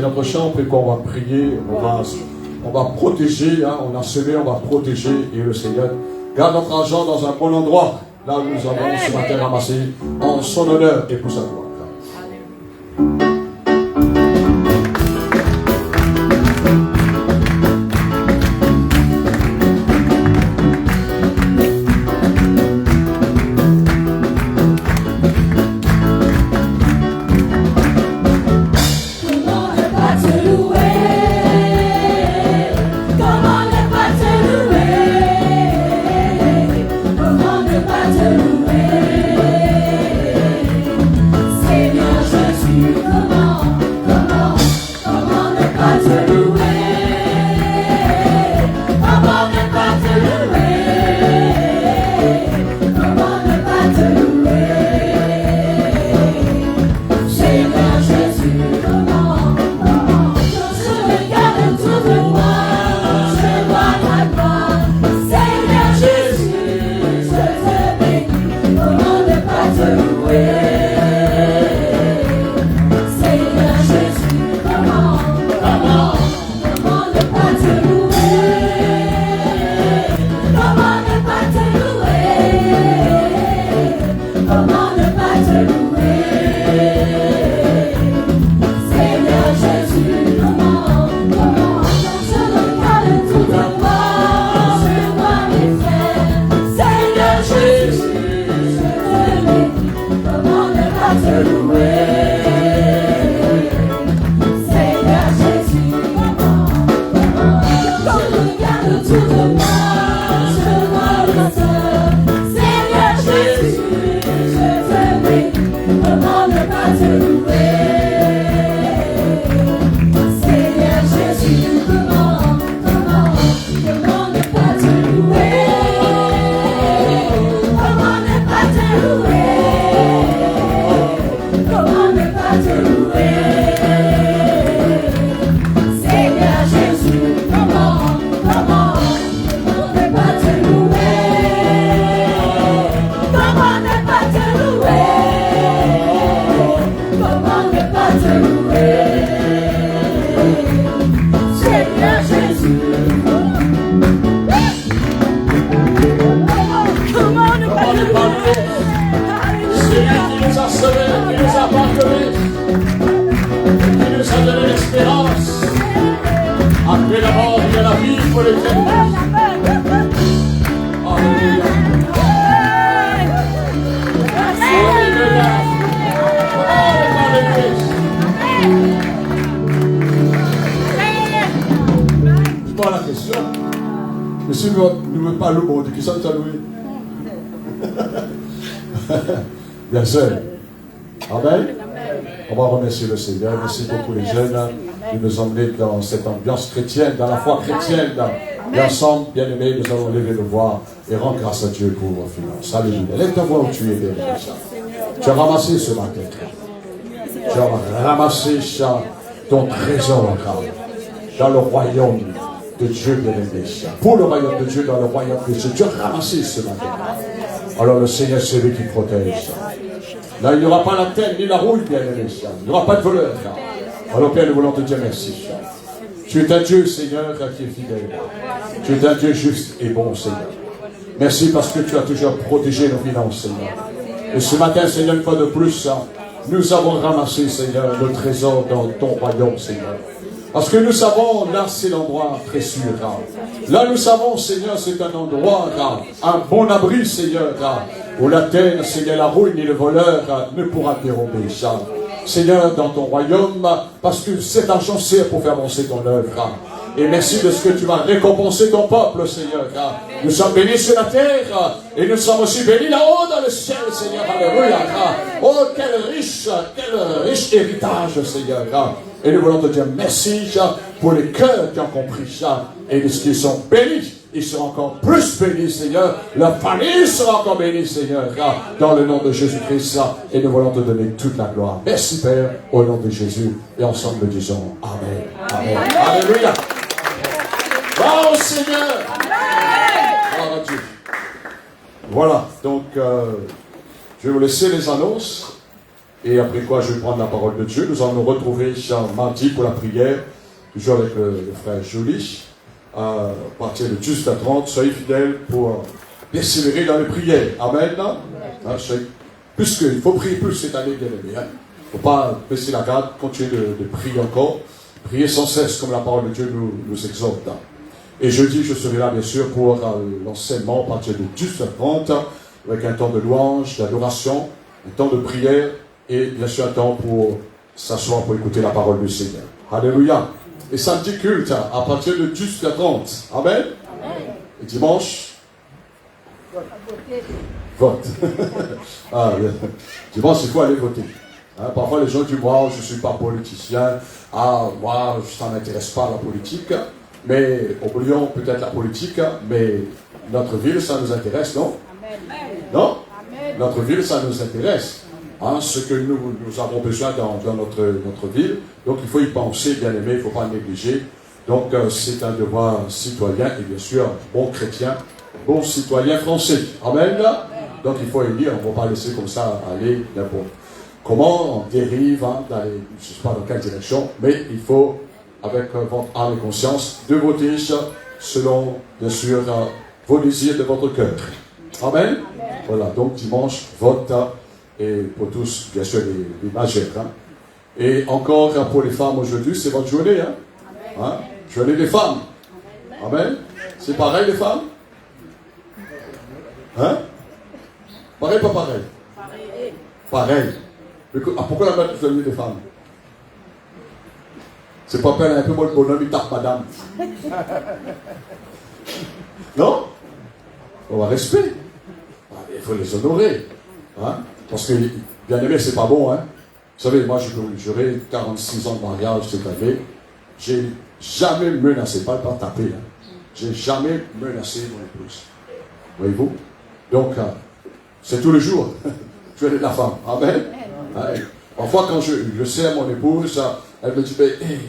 Notre chant, puis qu'on va prier, on va protéger, hein, on a semé, on va protéger, et le Seigneur garde notre argent dans un bon endroit, là où nous avons ce matin ramassé, en son honneur et pour sa gloire. Comment ne pas te Bien sûr. Amen. On va remercier le Seigneur. Merci beaucoup les jeunes de nous emmener dans cette ambiance chrétienne, dans la foi chrétienne. Et ensemble, bien aimés, nous allons lever nos voix et rendre grâce à Dieu pour vos finances. Alléluia. Lève ta voix où tu es, bien aimé. Tu as ramassé ce matin. Tu as ramassé ton trésor dans le royaume de Dieu, bien aimé. Pour le royaume de Dieu, dans le royaume de Dieu. Tu as ramassé ce matin. Alors le Seigneur, c'est lui qui protège. Là, il n'y aura pas la tête ni la rouille, bien aimé. Il n'y aura pas de voleur. Alors, Père, nous voulons te dire merci. Tu es un Dieu, Seigneur, qui est fidèle. Tu es un Dieu juste et bon, Seigneur. Merci parce que tu as toujours protégé nos finances, Seigneur. Et ce matin, Seigneur, une fois de plus, nous avons ramassé, Seigneur, le trésor dans ton royaume, Seigneur. Parce que nous savons, là, c'est l'endroit très sûr. Là, nous savons, Seigneur, c'est un endroit, un bon abri, Seigneur, où la terre, Seigneur, la rouille ni le voleur ne pourra dérober. Seigneur, dans ton royaume, parce que cet argent sert pour faire avancer ton œuvre. Et merci de ce que tu vas récompenser ton peuple, Seigneur. Nous sommes bénis sur la terre et nous sommes aussi bénis là-haut dans le ciel, Seigneur. Alléluia. Oh, quel riche héritage, Seigneur. Et nous voulons te dire merci pour les cœurs qui ont compris ça. Et qui sont bénis, ils seront encore plus bénis, Seigneur. Leur famille sera encore bénie, Seigneur. Dans le nom de Jésus-Christ. Et nous voulons te donner toute la gloire. Merci, Père, au nom de Jésus. Et ensemble, nous disons Amen. Amen. Alléluia. Gloire au Seigneur. Gloire à Dieu. Voilà, donc je vais vous laisser les annonces. Et après quoi, je vais prendre la parole de Dieu. Nous allons nous retrouver mardi pour la prière, toujours avec le frère Joly, à partir de 18h30. Soyez fidèles pour persévérer dans les prières. Amen. Puisqu'il faut prier plus cette année, bien aimé. Il ne faut pas baisser la garde, continuer de prier encore. Prier sans cesse, comme la parole de Dieu nous exhorte. Et jeudi, je serai là, bien sûr, pour l'enseignement à partir de 18h30, avec un temps de louange, d'adoration, un temps de prière, et bien sûr un temps pour s'asseoir pour écouter la parole du Seigneur. Alléluia. Et samedi culte à partir de 18h30. Amen. Et dimanche, vote. Dimanche, il faut aller voter. Parfois, les gens disent, moi, je ne suis pas politicien. Moi, ça ne m'intéresse pas la politique. Mais, oublions peut-être la politique, mais notre ville, ça nous intéresse, non? Non? Notre ville, ça nous intéresse. Ce que nous avons besoin dans notre ville. Donc, il faut y penser, bien aimé, il ne faut pas négliger. Donc, c'est un devoir citoyen et bien sûr, bon chrétien, bon citoyen français. Amen. Donc il faut y dire, on ne va pas laisser comme ça aller n'importe comment, on dérive, d'aller, je ne sais pas dans quelle direction, mais il faut, avec votre âme et conscience, de voter selon, bien sûr, vos désirs de votre cœur. Amen. Voilà, donc dimanche, vote, et pour tous, bien sûr, les majeurs. Et encore pour les femmes aujourd'hui, c'est votre journée. Journée des femmes. Amen. C'est pareil les femmes? Pareil, pas pareil? Pareil. Pourquoi la mettre journée des femmes? C'est pas peine un peu moins de bonhomme, il tape madame. Non? On va respect. Il faut les honorer. Parce que, bien aimé, c'est pas bon. Vous savez, moi, j'aurai 46 ans de mariage cette année. J'ai jamais menacé, pas taper. J'ai jamais menacé mon épouse. Voyez-vous? Donc, c'est tous les jours. Je suis de la femme. Amen. Parfois, quand je sers mon épouse, elle me dit, mais, hey,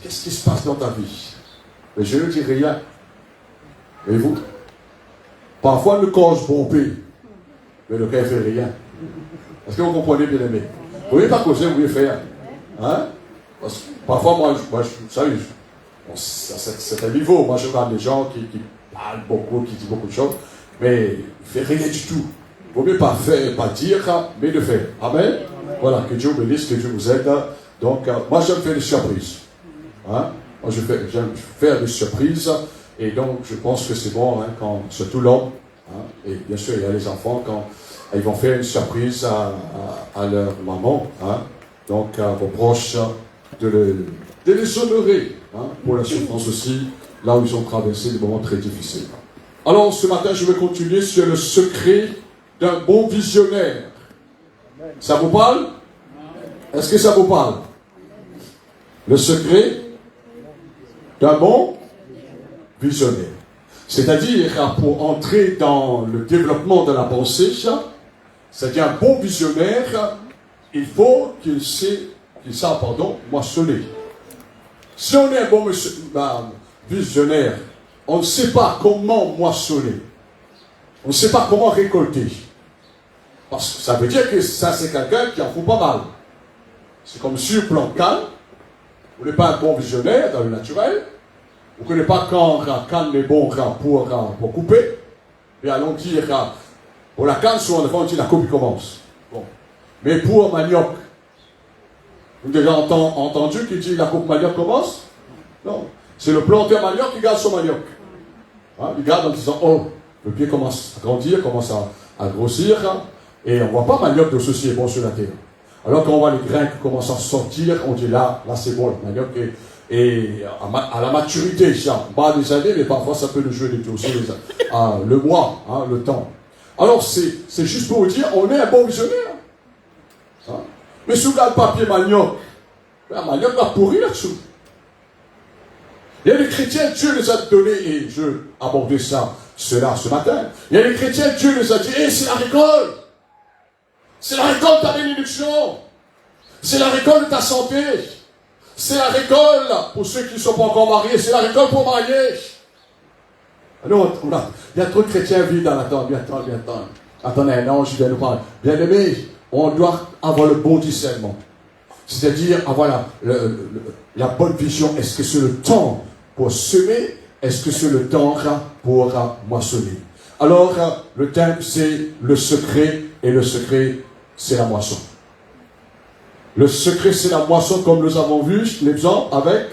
qu'est-ce qui se passe dans ta vie? Mais je ne dis rien. Voyez-vous? Parfois, le corps se pompé, mais le cœur ne fait rien. Est-ce que vous comprenez, bien aimé? Vous ne pouvez pas causer, vous pouvez faire. Parce que parfois, moi, vous savez, c'est un niveau. Moi, je regarde les gens qui parlent beaucoup, qui disent beaucoup de choses, mais il ne fait rien du tout. Il ne vaut mieux pas faire, pas dire, mais de faire. Amen. Voilà, que Dieu vous bénisse, que Dieu vous aide. Donc, moi, j'aime faire des surprises. Moi, j'aime faire des surprises. Et donc, je pense que c'est bon, quand, surtout l'homme, et bien sûr, il y a les enfants, quand ils vont faire une surprise à leur maman. Donc, à vos proches, de les honorer, pour la souffrance aussi, là où ils ont traversé des moments très difficiles. Alors, ce matin, je vais continuer sur le secret d'un bon visionnaire. Ça vous parle? Est-ce que ça vous parle? Le secret d'un bon visionnaire. C'est-à-dire, pour entrer dans le développement de la pensée, c'est-à-dire un bon visionnaire, il faut qu'il sache, moissonner. Si on est un bon visionnaire, on ne sait pas comment moissonner. On ne sait pas comment récolter. Parce que ça veut dire que ça, c'est quelqu'un qui en fout pas mal. C'est comme sur le plan calme. Vous n'êtes pas un bon visionnaire dans le naturel. Vous ne connaissez pas quand canne est bon pour couper. Et allons dire, pour la canne, souvent, on dit la coupe commence. Bon. Mais pour manioc, vous avez déjà entendu qui dit la coupe manioc commence? Non. C'est le planteur manioc qui garde son manioc. Il garde en disant, oh, le pied commence à grandir, commence à grossir, et on ne voit pas manioc de ceci est bon sur la terre. Alors quand on voit les grains qui commencent à sortir, on dit là c'est bon, le manioc est à la maturité, pas des années, mais parfois ça peut le jouer des aussi le mois, le temps. Alors c'est juste pour vous dire, on est un bon visionnaire. Mais si vous regardez le papier manioc, le manioc va pourrir là-dessous. Il y a des chrétiens, Dieu les a donnés, et je abordais cela ce matin. Il y a des chrétiens, Dieu les a dit, c'est la récolte. C'est la récolte de ta bénédiction. C'est la récolte de ta santé. C'est la récolte pour ceux qui ne sont pas encore mariés. C'est la récolte pour marier. Alors, il y a trop de chrétiens vides dans l'attente. Attendez, un ange vient nous parler. Bien aimé, on doit avoir le bon discernement. C'est-à-dire avoir la bonne vision. Est-ce que c'est le temps pour semer? Est-ce que c'est le temps pour moissonner? Alors, le thème, c'est le secret, et le secret, c'est la moisson. Le secret, c'est la moisson, comme nous avons vu l'exemple avec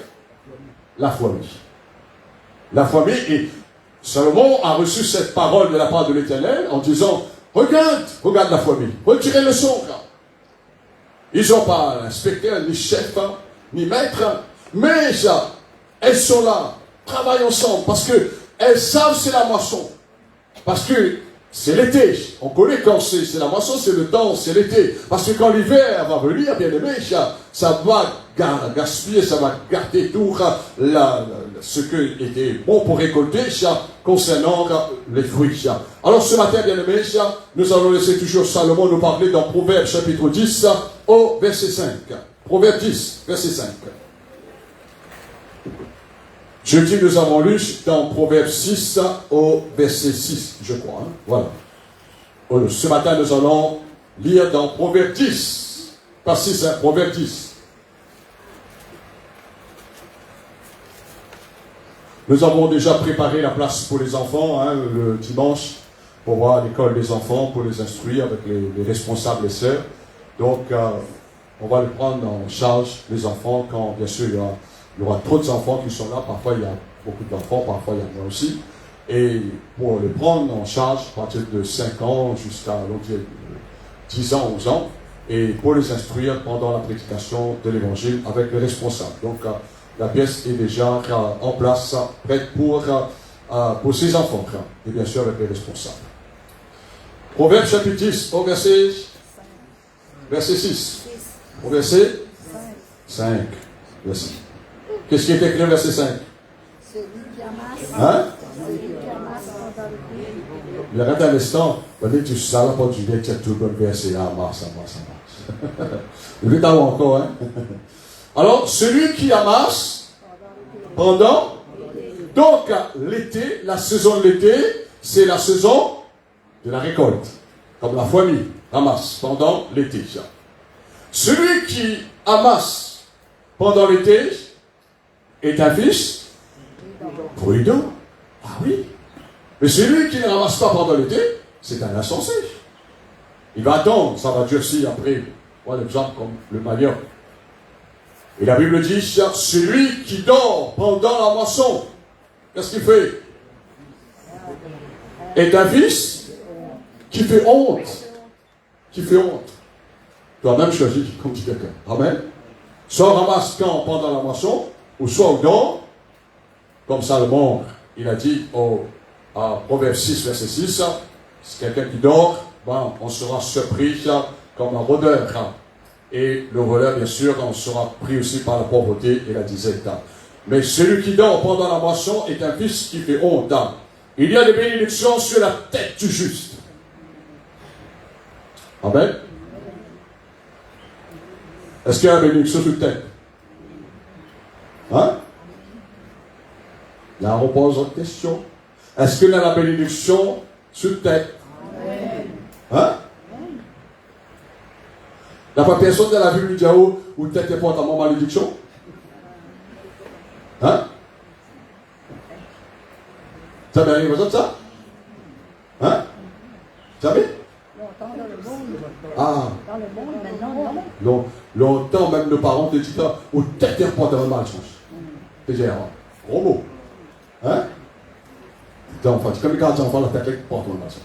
la famille. La famille, et Salomon a reçu cette parole de la part de l'Éternel en disant, regarde la famille, retirez le son. Ils n'ont pas inspecteur, ni chef, ni maître, mais elles sont là, travaillent ensemble, parce qu'elles savent c'est la moisson. Parce que c'est l'été. On connaît quand c'est la moisson, c'est le temps, c'est l'été. Parce que quand l'hiver va venir, bien aimé, ça va gaspiller, ça va garder tout ce qui était bon pour récolter concernant les fruits. Alors ce matin, bien aimé, nous allons laisser toujours Salomon nous parler dans Proverbe chapitre 10 au verset 5. Proverbe 10, verset 5. Jeudi, nous avons lu dans Proverbe 6 au verset 6, je crois. Voilà. Ce matin, nous allons lire dans Proverbe 10. Pas 6, hein, Proverbe 10. Nous avons déjà préparé la place pour les enfants, hein, le dimanche, pour voir l'école des enfants, pour les instruire avec les responsables et sœurs. Donc, on va les prendre en charge, les enfants, quand bien sûr il y aura trop d'enfants qui sont là. Parfois il y a beaucoup d'enfants, parfois il y en a aussi. Et pour les prendre en charge à partir de 5 ans jusqu'à 10 ans, 11 ans, et pour les instruire pendant la prédication de l'évangile avec les responsables. Donc la pièce est déjà en place, prête pour ces enfants, et bien sûr avec les responsables. Proverbe chapitre 10, au verset 6. Au verset 5. Merci. Qu'est-ce qui est écrit au verset 5? Hein? Il arrête un instant. Tu sais là pour Juliette, tu as tout le verset là, ça marche. Vous voulez t'avoir encore, hein? Alors, celui qui amasse pendant. Donc, l'été, la saison de l'été, c'est la saison de la récolte. Comme la famille amasse pendant l'été. Celui qui amasse pendant l'été est un fils prudent. Ah oui. Mais celui qui ne ramasse pas pendant l'été, c'est un insensé. Il va attendre, ça va durcir après. Voilà l'exemple comme le manioc. Et la Bible dit, celui qui dort pendant la moisson, qu'est-ce qu'il fait? Est un fils qui fait honte. Qui fait honte. Toi-même choisis comme dit quelqu'un. Amen. Soit on ramasse quand pendant la moisson, ou soit on dort, comme Salomon, il a dit à Proverbe 6, verset 6, c'est quelqu'un qui dort, on sera surpris comme un rôdeur. Et le voleur, bien sûr, on sera pris aussi par la pauvreté et la disette. Mais celui qui dort pendant la moisson est un fils qui fait honte. Il y a des bénédictions sur la tête du juste. Amen. Est-ce qu'il y a une bénédiction sur la tête? Hein? Là, on pose une question. Est-ce qu'il y a la bénédiction sur la tête? Hein? Il n'y a pas personne dans la Bible qui dit où tête est porte à mon malédiction? Hein? Ça m'est arrivé comme ça? Hein? Vous savez? Ah. Dans le monde, maintenant, non. Longtemps, même nos parents te disent où tête est porte à mon malédiction. C'est un gros mot. Hein? Donc, comme quand tu enfants, la tête est porte à mon malédiction.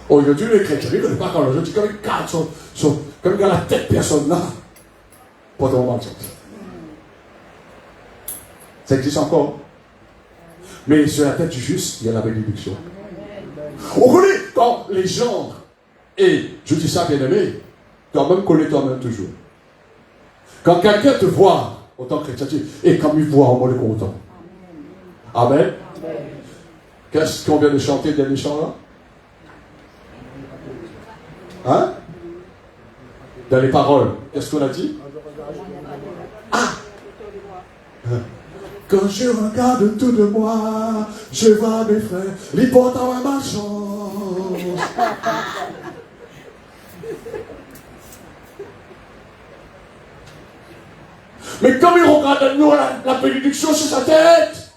Aujourd'hui, les chrétiens, ils ne connaissent pas quand je dis comme ils gardent comme quand la tête personne là, porte à mon malédiction. Ça existe encore. Mais sur la tête du juste, il y a la bénédiction. On connaît quand les gens, et je dis ça bien aimé, toi-même connais toi-même toujours. Quand quelqu'un te voit en tant que chrétien, et comme il voit, on est content. Amen. Qu'est-ce qu'on vient de chanter, le dernier chant là? Hein? Dans les paroles, qu'est-ce qu'on a dit? Ah! Quand je regarde autour de moi, je vois mes frères, ils portent à ma chance. Mais comme ils regardent nous la bénédiction sur sa tête.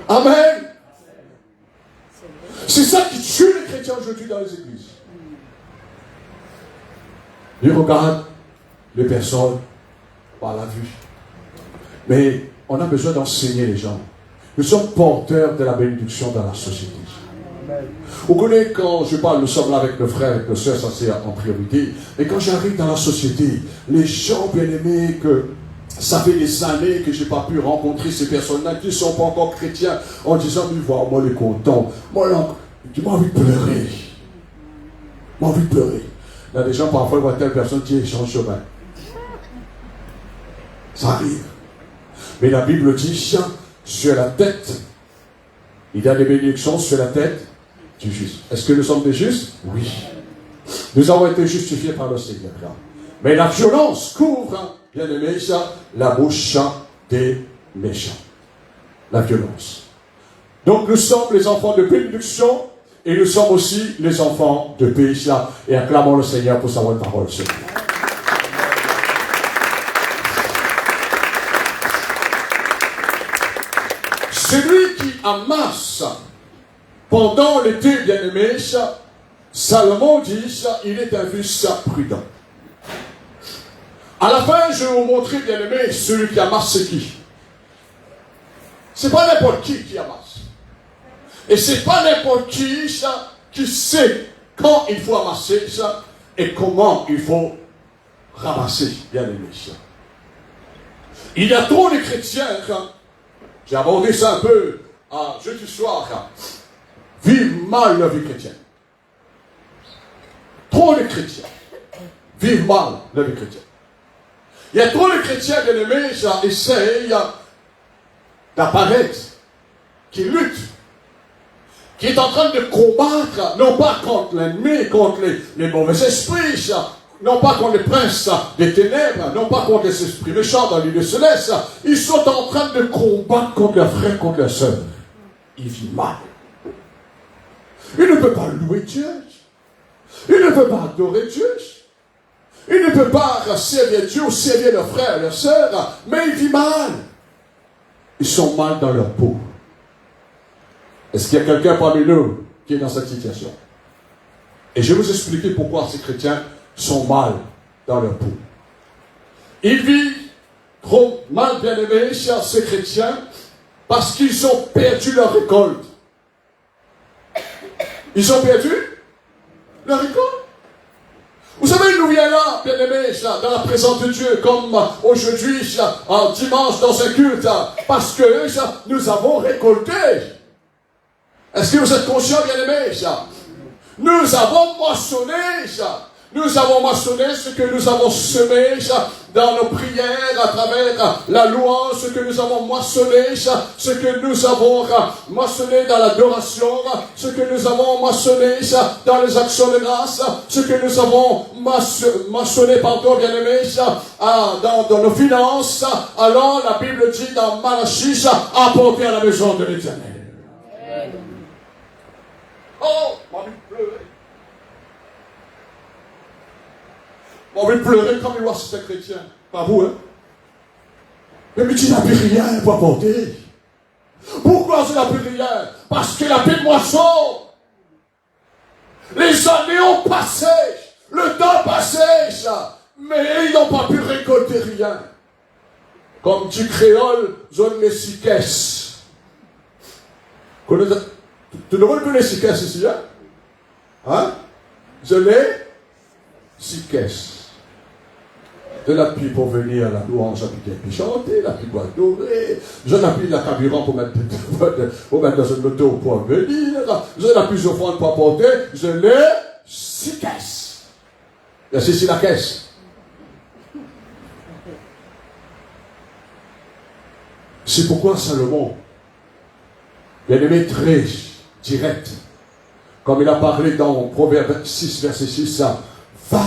Amen. C'est ça qui tue les chrétiens aujourd'hui dans les églises. Ils regardent les personnes par la vue. Mais on a besoin d'enseigner les gens. Nous sommes porteurs de la bénédiction dans la société. Vous connaissez, quand je parle, nous sommes là avec nos frères, avec nos soeurs, ça c'est en priorité. Mais quand j'arrive dans la société, les gens bien-aimés, que ça fait des années que je n'ai pas pu rencontrer ces personnes-là qui ne sont pas encore chrétiens, en disant, mais voilà, moi les contents, moi tu m'as envie de pleurer. Moi envie de pleurer. Il y a des gens parfois voient telle personne qui échange chemin. Ça arrive. Mais la Bible dit, sur la tête, il y a des bénédictions sur la tête du juste. Est-ce que nous sommes des justes? Oui. Nous avons été justifiés par le Seigneur. Mais la violence couvre, bien aimé, la bouche des méchants. la violence. Donc nous sommes les enfants de bénédiction et nous sommes aussi les enfants de péché. Et acclamons le Seigneur pour sa bonne parole. Celui qui amasse pendant l'été bien-aimé, Salomon dit, il est un fils prudent. À la fin, je vais vous montrer, bien-aimé, celui qui amasse c'est qui. C'est pas n'importe qui amasse. Et c'est pas n'importe qui sait quand il faut amasser ça et comment il faut ramasser, bien-aimé. Il y a trop de chrétiens, j'ai abordé ça un peu jeudi soir, vivent mal leur vie chrétienne. Trop de chrétiens vivent mal leur vie chrétienne. Il y a trop de chrétiens, bien-aimés, qui essayent d'apparaître, qui luttent, qui est en train de combattre, non pas contre l'ennemi, contre les mauvais esprits, non pas contre les princes des ténèbres, non pas contre les esprits méchants dans l'île céleste. Ils sont en train de combattre contre leurs frères, contre leurs sœurs. Ils vivent mal. Ils ne peuvent pas louer Dieu. Ils ne peuvent pas adorer Dieu. Ils ne peuvent pas servir Dieu ou servir leurs frères, leurs sœurs, mais ils vivent mal. Ils sont mal dans leur peau. Est-ce qu'il y a quelqu'un parmi nous qui est dans cette situation? Et je vais vous expliquer pourquoi ces chrétiens sont mal dans leur peau. Ils vivent trop mal, bien-aimés, chers ces chrétiens, parce qu'ils ont perdu leur récolte. Ils ont perdu leur récolte. Vous savez, il nous vient là, bien-aimés, dans la présence de Dieu, comme aujourd'hui, dimanche, dans un culte, parce que nous avons récolté. Est-ce que vous êtes conscients, bien-aimés? Nous avons moissonné. Nous avons moissonné ce que nous avons semé dans nos prières, à travers la louange, ce que nous avons moissonné, ce que nous avons moissonné dans l'adoration, ce que nous avons moissonné dans les actions de grâce, ce que nous avons moissonné, pardon, bien-aimés, dans nos finances. Alors, la Bible dit dans Malachie, apporter à la maison de l'Éternel. Oh, on va pleurer. On va pleurer comme il voit ces chrétiens. Pas vous, hein? Mais tu n'as plus rien pour apporter. Pourquoi tu n'as plus rien? Parce que la paix de moisson. Les années ont passé. Le temps passé, mais ils n'ont pas pu récolter rien. Comme dit créole, zone les siquesses. Tu ne vois plus les siquesses ici, hein? Hein? Je les siquesses. Je l'appuie pour venir à la louange, puis chanter, l'appuie pour adorer. Je l'appuie la carburant pour mettre dans une auto pour venir. Je l'appuie offrande pour apporter. Je les siquesses. Et c'est la caisse. C'est pourquoi Salomon, bien-aimé, très direct, comme il a parlé dans Proverbe 6, verset 6, va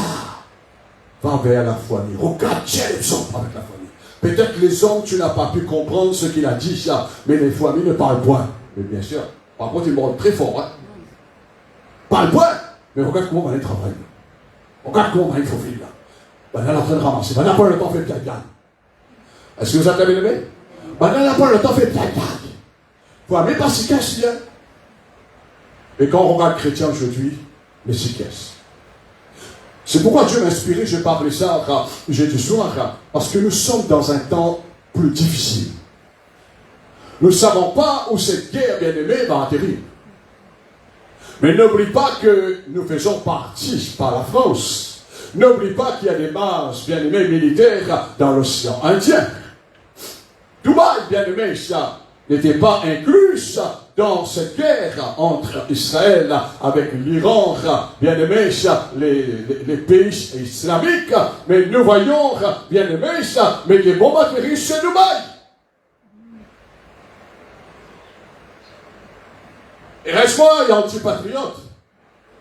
vers la fournie. Regarde les hommes avec la fournie. Peut-être les hommes, tu n'as pas pu comprendre ce qu'il a dit, mais les fournis ne parlent point. Mais bien sûr, par contre, ils me rendent très fort. Hein. Parle point, mais regarde comment on va aller travailler. Regarde comment on va aller trouver là. Ben là, on est en train de ramasser. Ben là, pas le temps fait bien. Est-ce que vous avez aimé? Ben là, pas le temps fait bien. Vous n'avez pas si casse bien. Et quand on regarde chrétien aujourd'hui, mais si casse. C'est pourquoi Dieu m'a inspiré, j'ai parlé ça jeudi soir, parce que nous sommes dans un temps plus difficile. Nous ne savons pas où cette guerre bien-aimée va atterrir. Mais n'oublie pas que nous faisons partie par la France. N'oublie pas qu'il y a des bases bien-aimées militaires dans l'océan Indien. Dubaï, bien-aimé, ça n'était pas inclus dans cette guerre entre Israël avec l'Iran, bien-aimé, les pays islamiques. Mais nous voyons, bien-aimé, mais des bombes atterrissent chez Dubaï. Et reste-moi, il y a antipatriotes.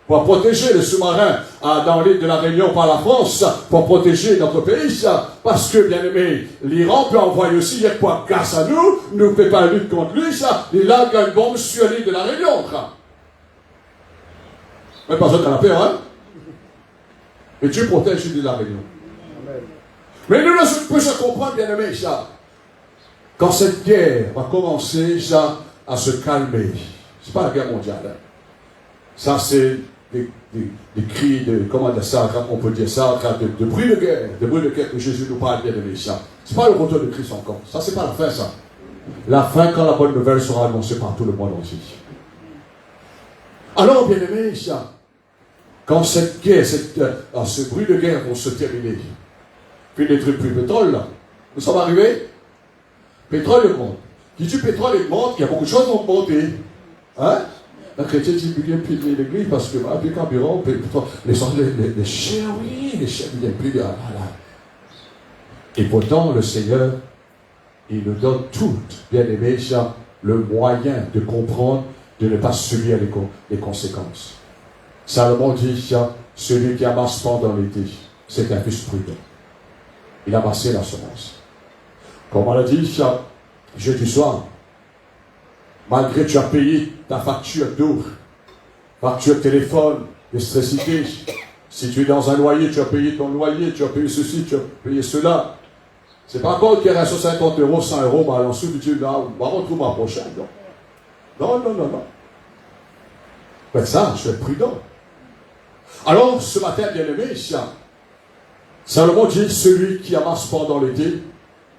pour protéger les sous-marins dans l'île de la Réunion par la France, pour protéger notre pays, parce que, bien aimé, l'Iran peut envoyer aussi, il y a quoi, grâce à nous ne peut pas lutter contre lui, il lance une bombe sur l'île de la Réunion. Mais pas besoin de la paix, hein? Et Dieu protège l'île de la Réunion. Mais nous ne pouvons comprendre, bien aimé, quand cette guerre va commencer à se calmer, c'est pas la guerre mondiale, hein? Ça, c'est des cris de, comment dire ça, on peut dire ça, de bruit de guerre que Jésus nous parle, bien aimé, ça. C'est pas le retour de Christ encore. Ça, c'est pas la fin, ça. La fin, quand la bonne nouvelle sera annoncée par tout le monde entier. Alors, bien aimé, ça, quand cette guerre, ce bruit de guerre va se terminer, puis les trucs plus pétrole, là, nous sommes arrivés, pétrole augmente. Qui dit pétrole augmente, il y a beaucoup de choses qui vont augmenter. Hein? La chrétienne dit bien plus de l'église parce que avec carburant, les chers, oui, les chers viennent plus de. Et pourtant, le Seigneur, il nous donne tout, bien aimé, le moyen de comprendre, de ne pas subir les conséquences. Salomon dit, celui qui amasse pendant l'été, c'est un fils prudent. Il a amassé la semence. Comme on l'a dit, jeudi soir, malgré que tu as payé ta facture d'eau, facture téléphone, d'électricité, si tu es dans un loyer, tu as payé ton loyer, tu as payé ceci, tu as payé cela. C'est pas encore qu'il reste 50 €, 100 €, mais ensuite tu dis, on va retrouver ma prochaine. Non. Mais ça, je suis prudent. Alors, ce matin, bien aimé, Salomon dit, celui qui amasse pendant l'été,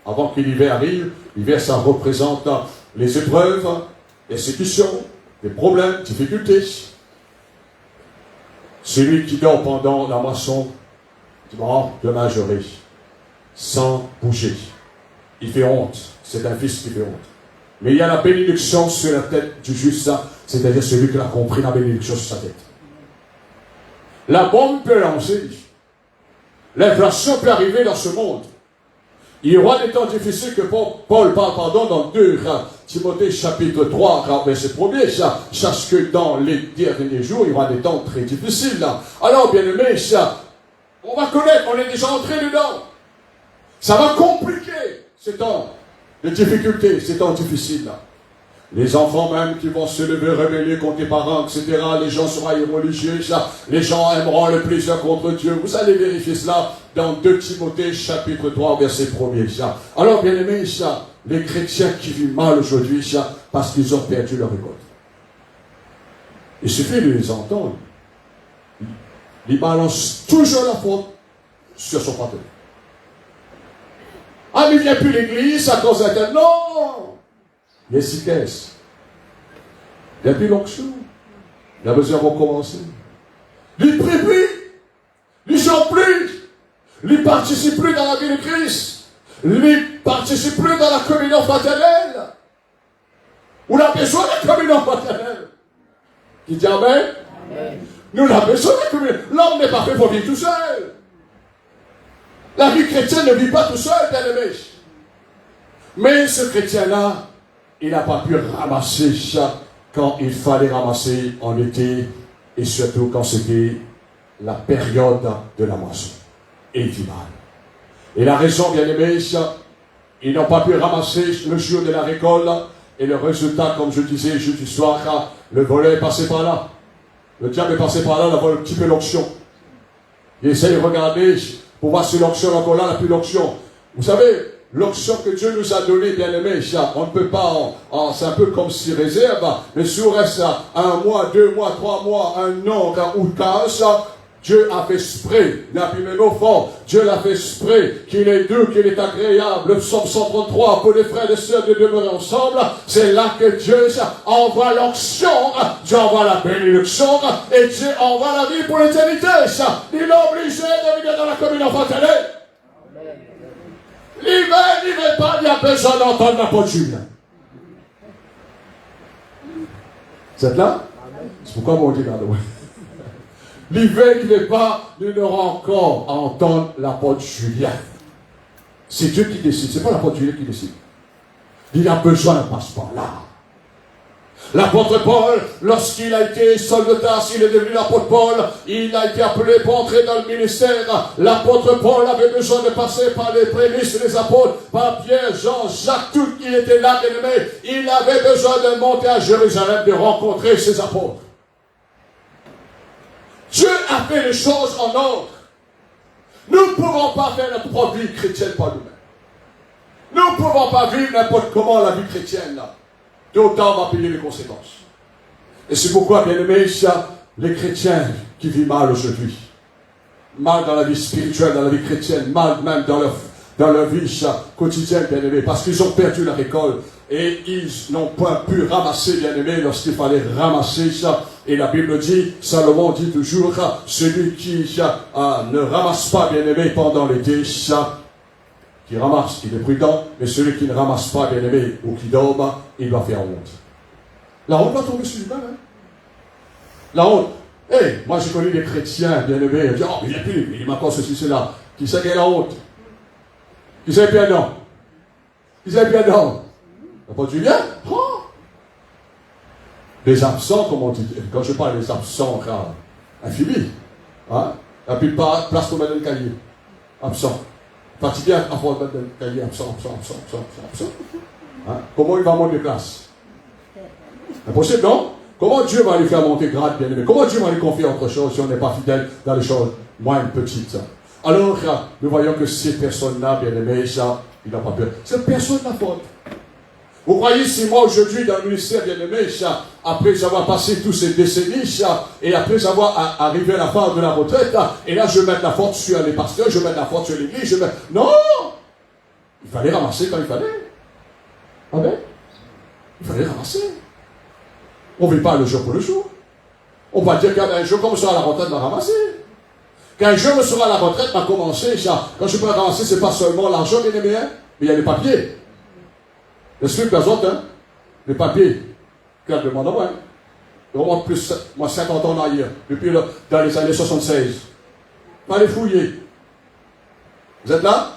avant que l'hiver arrive, l'hiver, ça représente les épreuves, les séductions, les problèmes, difficultés. Celui qui dort pendant la moisson, dit, bon, demain j'aurai, sans bouger. Il fait honte, c'est un fils qui fait honte. Mais il y a la bénédiction sur la tête du juste, c'est-à-dire celui qui a compris la bénédiction sur sa tête. La bombe peut lancer. L'inflation peut arriver dans ce monde. Il y aura des temps difficiles que Paul parle, dans 2 Timothée chapitre 3, verset 1er, sache que dans les derniers jours, il y aura des temps très difficiles. Alors, bien aimé, on va connaître, on est déjà entré dedans. Ça va compliquer ces temps de difficultés, ces temps difficiles. Les enfants même qui vont se lever, rebeller contre les parents, etc. Les gens seront irreligieux, les gens aimeront le plaisir contre Dieu. Vous allez vérifier cela dans 2 Timothée chapitre 3, verset 1er. Alors, bien aimé, les chrétiens qui vivent mal aujourd'hui, parce qu'ils ont perdu leur récolte. Il suffit de les entendre. Ils balancent toujours la faute sur son partenaire. Ah, mais il n'y a plus l'église à cause d'un... Non! Il est efficace. Il n'y a plus l'onction. Il a besoin de recommencer. Il prie plus. Il chante plus. Il participe plus dans la vie de Christ. Il participe plus dans la communion fraternelle. On a besoin de la communion fraternelle. Qui dit amen? Amen. Nous avons besoin de la communion. L'homme n'est pas fait pour vivre tout seul. La vie chrétienne ne vit pas tout seul, bien aimé. Mais ce chrétien-là, il n'a pas pu ramasser ça quand il fallait ramasser en été et surtout quand c'était la période de la moisson. Et il vit mal. Et la raison, bien aimé, ils n'ont pas pu ramasser le jour de la récolte et le résultat, comme je disais jeudi soir, le volet est passé par là. Le diable est passé par là, il a volé un petit peu l'onction. Il essaie de regarder pour voir si l'onction encore là, il n'a plus l'onction. Vous savez, l'onction que Dieu nous a donnée, bien aimé, on ne peut pas, c'est un peu comme si réserve, mais si on reste 1 mois, 2 mois, 3 mois, 1 an, ou 15, Dieu a fait exprès, il a pu même au fond, Dieu l'a fait exprès, qu'il est doux, qu'il est agréable. Le psaume 133, pour les frères et les sœurs de demeurer ensemble, c'est là que Dieu envoie l'onction, Dieu envoie la bénédiction, et Dieu envoie la vie pour l'éternité. Il est obligé de venir dans la communion fraternelle. L'hiver, il n'est pas, il y a besoin d'entendre la porte Julien. Vous êtes là? C'est pourquoi on dit là. L'hiver, il n'est pas, il n'aura encore à entendre la porte Julien. C'est Dieu qui décide, c'est pas la porte Julien qui décide. Il a besoin de passer par là. L'apôtre Paul, lorsqu'il a été soldat, il est devenu l'apôtre Paul, il a été appelé pour entrer dans le ministère. L'apôtre Paul avait besoin de passer par les prémices des apôtres, par Pierre, Jean, Jacques, tout qui était là, bien-aimé. Il avait besoin de monter à Jérusalem, de rencontrer ses apôtres. Dieu a fait les choses en ordre. Nous ne pouvons pas faire notre propre vie chrétienne par nous-mêmes. Nous ne pouvons pas vivre n'importe comment la vie chrétienne là. D'autant on va payer les conséquences. Et c'est pourquoi, bien aimé, les chrétiens qui vivent mal aujourd'hui, mal dans la vie spirituelle, dans la vie chrétienne, mal même dans leur vie quotidienne, bien aimé, parce qu'ils ont perdu leur école et ils n'ont pas pu ramasser, bien aimé, lorsqu'il fallait ramasser ça. Et la Bible dit, Salomon dit toujours, celui qui ne ramasse pas, bien aimé, pendant l'été, qui ramasse, il est prudent, mais celui qui ne ramasse pas, bien aimé, ou qui dort, il va faire honte. La honte va tomber sur lui-même. Hein? La honte. Hey, moi j'ai connu des chrétiens, bien aimés, ils disent, oh, il n'y a plus, il m'a encore ceci, cela. Qui sait qu'il y a la honte? Qui sait bien non? Qui sait bien non? T'as pas Julien? Oh. Les absents, comme on dit, quand je parle des absents, infinis, hein? Il n'y a plus de place pour mettre le cahier. Absent. Fatigué à avoir mettre le cahier, absent. Hein? Comment il va monter de classe? Impossible, non? Comment Dieu va lui faire monter grade, bien aimé? Comment Dieu va lui confier autre chose si on n'est pas fidèle dans les choses moins petites? Alors, nous voyons que ces personnes-là, bien aimé, il n'a pas peur. C'est personne la faute. Vous croyez si moi aujourd'hui dans le ministère, bien aimé, après avoir passé toutes ces décennies, et après avoir arrivé à la fin de la retraite, et là je vais mettre la faute sur les pasteurs, je vais mettre la faute sur l'église, non! Il fallait ramasser quand il fallait. Ah ben? Il fallait ramasser. On ne vit pas le jour pour le jour. On va dire qu'un jour, comme on sera à la retraite, on va ramasser. Qu'un jour, on sera à la retraite, on va commencer. Quand je peux ramasser, ce n'est pas seulement l'argent, bien aimé, hein, mais il y a les papiers. Je suis que les autres, hein, les papiers. Regarde, demande à moi. Hein. Vraiment plus, moi, 50 ans en arrière, depuis dans les années 76. Il fallait fouiller. Vous êtes là?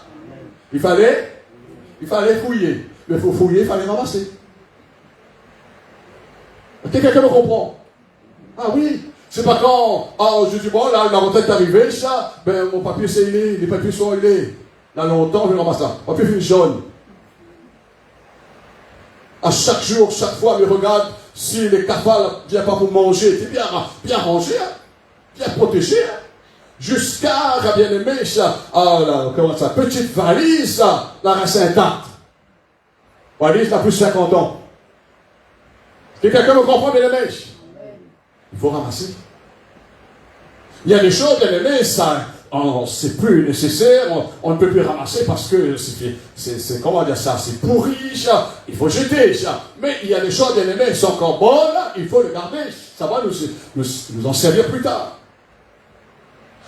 Il fallait fouiller. Mais il faut fouiller, il fallait ramasser. Est-ce que quelqu'un me comprend? Ah oui, c'est pas quand je dis bon, là, la retraite est arrivée, ça, ben mon papier c'est ilé, les papiers sont ilés. Là longtemps, je vais ramasser ça. Papier fini jaune. À chaque jour, chaque fois, je regarde si les cafards ne viennent pas pour manger. C'est bien rangé, hein? Bien protégé, hein? Jusqu'à, bien aimé, ça, comment ça, petite valise, ça, la reste intacte. Valise, n'a plus de 50 ans. Et quelqu'un me comprend, bien aimé? Il faut ramasser. Il y a des choses, bien aimé, ça, c'est plus nécessaire, on ne peut plus ramasser parce que c'est comment dire ça, c'est pourri, ça, il faut jeter, ça. Mais il y a des choses, bien aimé, qui sont encore bonnes, il faut les garder. Ça va nous en servir plus tard.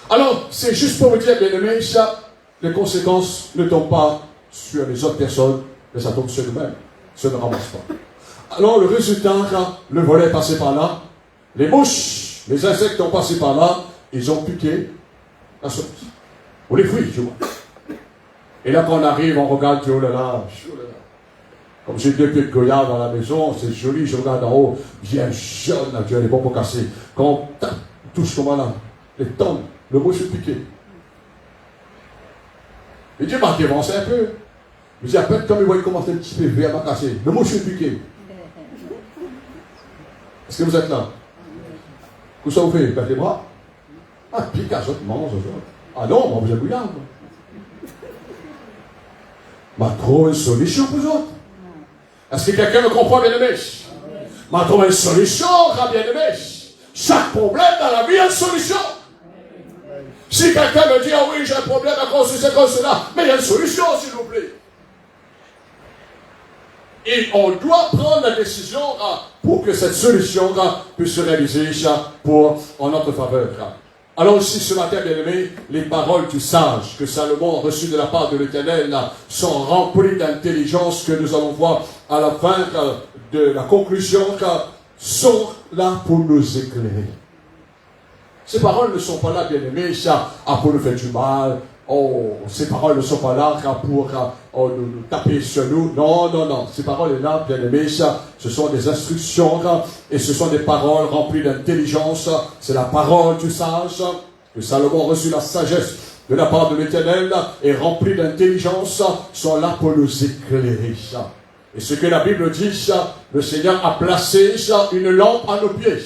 Alors, c'est juste pour vous dire, bien aimé, ça, les conséquences ne tombent pas sur les autres personnes, mais ça tombe sur nous-mêmes. Ça ne ramasse pas. Alors, le résultat, le volet est passé par là, les mouches, les insectes ont passé par là, ils ont piqué la sortie. Ou les fruits, je vois. Et là, quand on arrive, on regarde, oh là là. Comme j'ai 2 pieds de goyave dans la maison, c'est joli, je regarde en haut, bien jaune, là, Dieu, les bonbons cassés. Quand on touche comme là, les tonnes, le mouche est piqué. Et Dieu m'a dévancé un peu. Mais j'ai à peine, comme il voit commencer un petit peu vert à casser, le mouche est piqué. Est-ce que vous êtes là? Où ça vous fait? Perdez les bras? Ah, pique à autres, mange aux autres. Ah non, moi vous êtes bouillard. M'a trouvé une solution pour vous autres. Est-ce que quelqu'un me comprend, bien aimé? M'a trouvé une solution, bien aimé. Chaque problème dans la vie a une solution. Si quelqu'un me dit, ah oui, j'ai un problème à cause de ce, cause de cela, mais il y a une solution, s'il vous plaît. Et on doit prendre la décision pour que cette solution puisse se réaliser en notre faveur. Alors ici, ce matin, bien aimé, les paroles du sage que Salomon a reçues de la part de l'Éternel sont remplies d'intelligence que nous allons voir à la fin de la conclusion, sont là pour nous éclairer. Ces paroles ne sont pas là, bien aimés, pour nous faire du mal, oh, ces paroles ne sont pas là pour nous taper sur nous. Non, non, non. Ces paroles-là, bien aimés, ce sont des instructions et ce sont des paroles remplies d'intelligence. C'est la parole du sage. Que Salomon reçut la sagesse de la part de l'Éternel et remplie d'intelligence sont là pour nous éclairer. Et ce que la Bible dit, le Seigneur a placé une lampe à nos pieds.